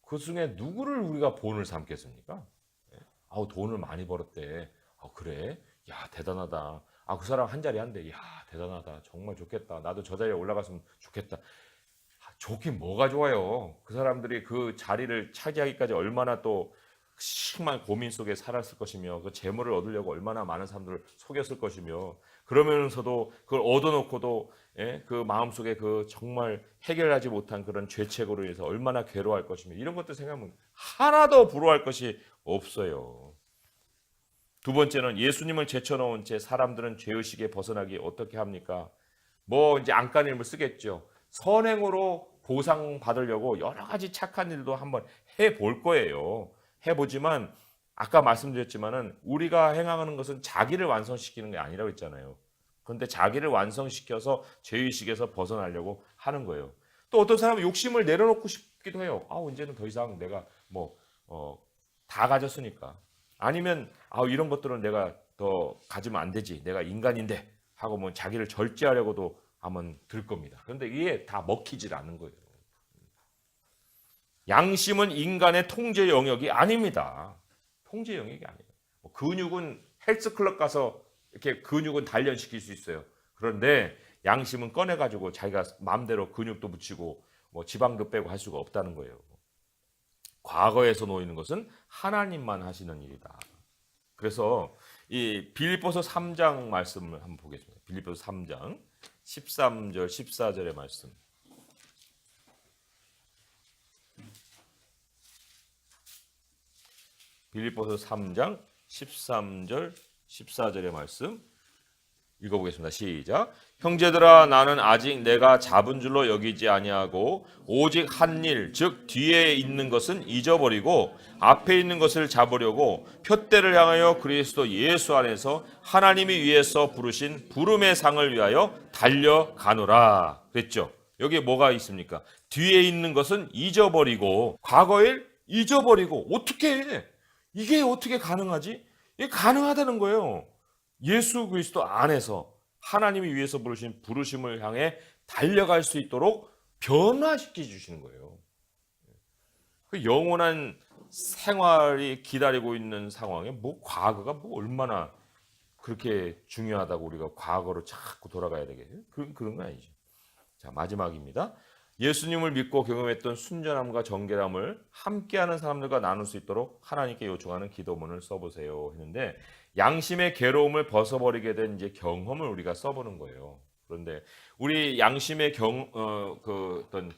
그 중에 누구를 우리가 본을 삼겠습니까? 돈을 많이 벌었대. 그래? 야, 대단하다. 그 사람 한 자리 한대. 야, 대단하다. 정말 좋겠다. 나도 저 자리에 올라갔으면 좋겠다. 좋긴 뭐가 좋아요. 그 사람들이 그 자리를 차지하기까지 얼마나 또 심한 고민 속에 살았을 것이며 그 재물을 얻으려고 얼마나 많은 사람들을 속였을 것이며 그러면서도 그걸 얻어놓고도 그 마음속에 그 정말 해결하지 못한 그런 죄책으로 인해서 얼마나 괴로워할 것이며 이런 것들 생각하면 하나도 부러워할 것이 없어요. 두 번째는 예수님을 제쳐놓은 채 사람들은 죄의식에 벗어나기 어떻게 합니까? 뭐 이제 안간 이름을 쓰겠죠. 선행으로 보상 받으려고 여러 가지 착한 일도 한번 해볼 거예요. 해보지만 아까 말씀드렸지만은 우리가 행하는 것은 자기를 완성시키는 게 아니라고 했잖아요. 그런데 자기를 완성시켜서 죄의식에서 벗어나려고 하는 거예요. 또 어떤 사람은 욕심을 내려놓고 싶기도 해요. 이제는 더 이상 내가 다 가졌으니까. 아니면 이런 것들은 내가 더 가지면 안 되지. 내가 인간인데 하고 뭐 자기를 절제하려고도 한번 들 겁니다. 그런데 이게 다 먹히질 않는 거예요. 양심은 인간의 통제 영역이 아닙니다. 통제 영역이 아니에요. 근육은 헬스클럽 가서 이렇게 근육은 단련시킬 수 있어요. 그런데 양심은 꺼내가지고 자기가 마음대로 근육도 붙이고 뭐 지방도 빼고 할 수가 없다는 거예요. 과거에서 놓이는 것은 하나님만 하시는 일이다. 그래서 이 빌립보서 3장 말씀을 한번 보겠습니다. 빌립보서 3장 13절 14절의 말씀. 빌립보서 3장 13절 14절의 말씀 읽어보겠습니다. 시작. 형제들아 나는 아직 내가 잡은 줄로 여기지 아니하고 오직 한 일 즉 뒤에 있는 것은 잊어버리고 앞에 있는 것을 잡으려고 푯대를 향하여 그리스도 예수 안에서 하나님이 위에서 부르신 부름의 상을 위하여 달려가노라 그랬죠. 여기에 뭐가 있습니까? 뒤에 있는 것은 잊어버리고 과거를 잊어버리고 어떻게 해? 이게 어떻게 가능하지? 이게 가능하다는 거예요. 예수 그리스도 안에서 하나님이 위해서 부르신 부르심을 향해 달려갈 수 있도록 변화시켜 주시는 거예요. 그 영원한 생활이 기다리고 있는 상황에 과거가 얼마나 그렇게 중요하다고 우리가 과거로 자꾸 돌아가야 되겠어요? 그런 건 아니죠. 자, 마지막입니다. 예수님을 믿고 경험했던 순전함과 정결함을 함께하는 사람들과 나눌 수 있도록 하나님께 요청하는 기도문을 써보세요 했는데 양심의 괴로움을 벗어버리게 된 이제 경험을 우리가 써보는 거예요. 그런데 우리 양심의 어떤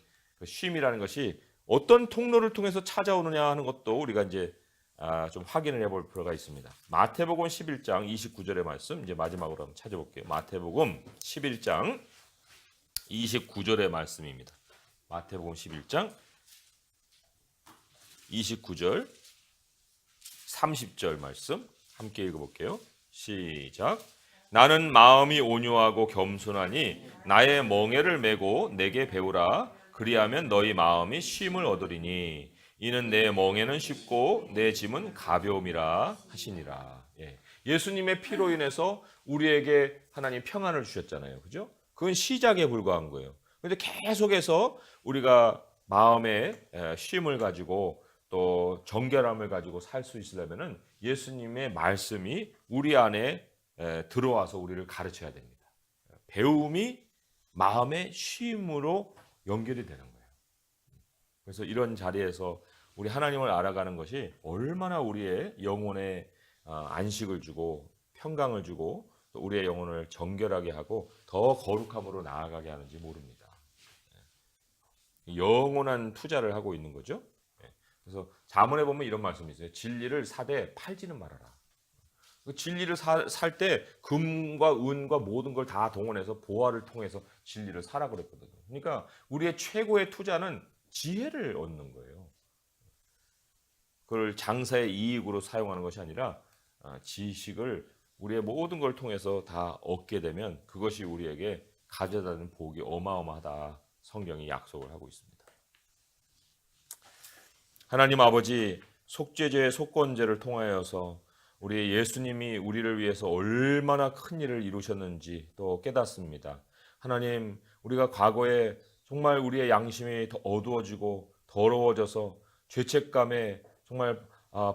쉼이라는 것이 어떤 통로를 통해서 찾아오느냐 하는 것도 우리가 이제 좀 확인을 해볼 필요가 있습니다. 마태복음 11장 29절의 말씀 이제 마지막으로 한번 찾아볼게요. 마태복음 11장 29절의 말씀입니다. 마태복음 11장 29절 30절 말씀 함께 읽어볼게요. 시작. 나는 마음이 온유하고 겸손하니 나의 멍에를 메고 내게 배우라. 그리하면 너희 마음이 쉼을 얻으리니 이는 내 멍에는 쉽고 내 짐은 가벼움이라 하시니라. 예수님의 피로 인해서 우리에게 하나님 평안을 주셨잖아요. 그죠? 그건 시작에 불과한 거예요. 그런데 계속해서 우리가 마음의 쉼을 가지고 또 정결함을 가지고 살 수 있으려면은 예수님의 말씀이 우리 안에 들어와서 우리를 가르쳐야 됩니다. 배움이 마음의 쉼으로 연결이 되는 거예요. 그래서 이런 자리에서 우리 하나님을 알아가는 것이 얼마나 우리의 영혼에 안식을 주고 평강을 주고 또 우리의 영혼을 정결하게 하고 더 거룩함으로 나아가게 하는지 모릅니다. 영원한 투자를 하고 있는 거죠. 그래서 잠언에 보면 이런 말씀이 있어요. 진리를 사되 팔지는 말아라. 진리를 살 때 금과 은과 모든 걸 다 동원해서 보화를 통해서 진리를 사라 그랬거든요. 그러니까 우리의 최고의 투자는 지혜를 얻는 거예요. 그걸 장사의 이익으로 사용하는 것이 아니라 지식을 우리의 모든 걸 통해서 다 얻게 되면 그것이 우리에게 가져다는 복이 어마어마하다. 성경이 약속을 하고 있습니다. 하나님 아버지, 속죄죄의 속건제를 통하여서 우리 예수님이 우리를 위해서 얼마나 큰 일을 이루셨는지 또 깨닫습니다. 하나님, 우리가 과거에 정말 우리의 양심이 더 어두워지고 더러워져서 죄책감에 정말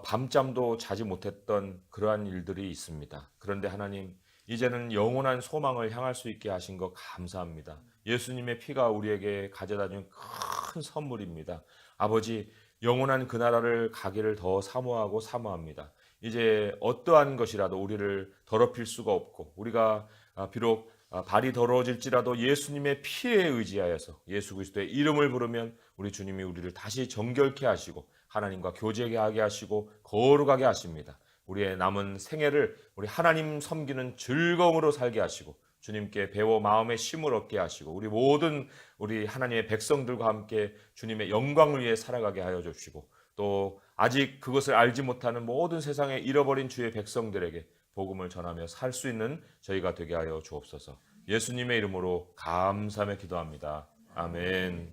밤잠도 자지 못했던 그러한 일들이 있습니다. 그런데 하나님, 이제는 영원한 소망을 향할 수 있게 하신 것 감사합니다. 예수님의 피가 우리에게 가져다준 큰 선물입니다. 아버지, 영원한 그 나라를 가기를 더 사모하고 사모합니다. 이제 어떠한 것이라도 우리를 더럽힐 수가 없고 우리가 비록 발이 더러워질지라도 예수님의 피에 의지하여서 예수 그리스도의 이름을 부르면 우리 주님이 우리를 다시 정결케 하시고 하나님과 교제하게 하시고 거룩하게 하십니다. 우리의 남은 생애를 우리 하나님 섬기는 즐거움으로 살게 하시고 주님께 배워 마음의 힘을 얻게 하시고 우리 모든 우리 하나님의 백성들과 함께 주님의 영광을 위해 살아가게 하여 주시고 또 아직 그것을 알지 못하는 모든 세상에 잃어버린 주의 백성들에게 복음을 전하며 살 수 있는 저희가 되게 하여 주옵소서. 예수님의 이름으로 감사하며 기도합니다. 아멘.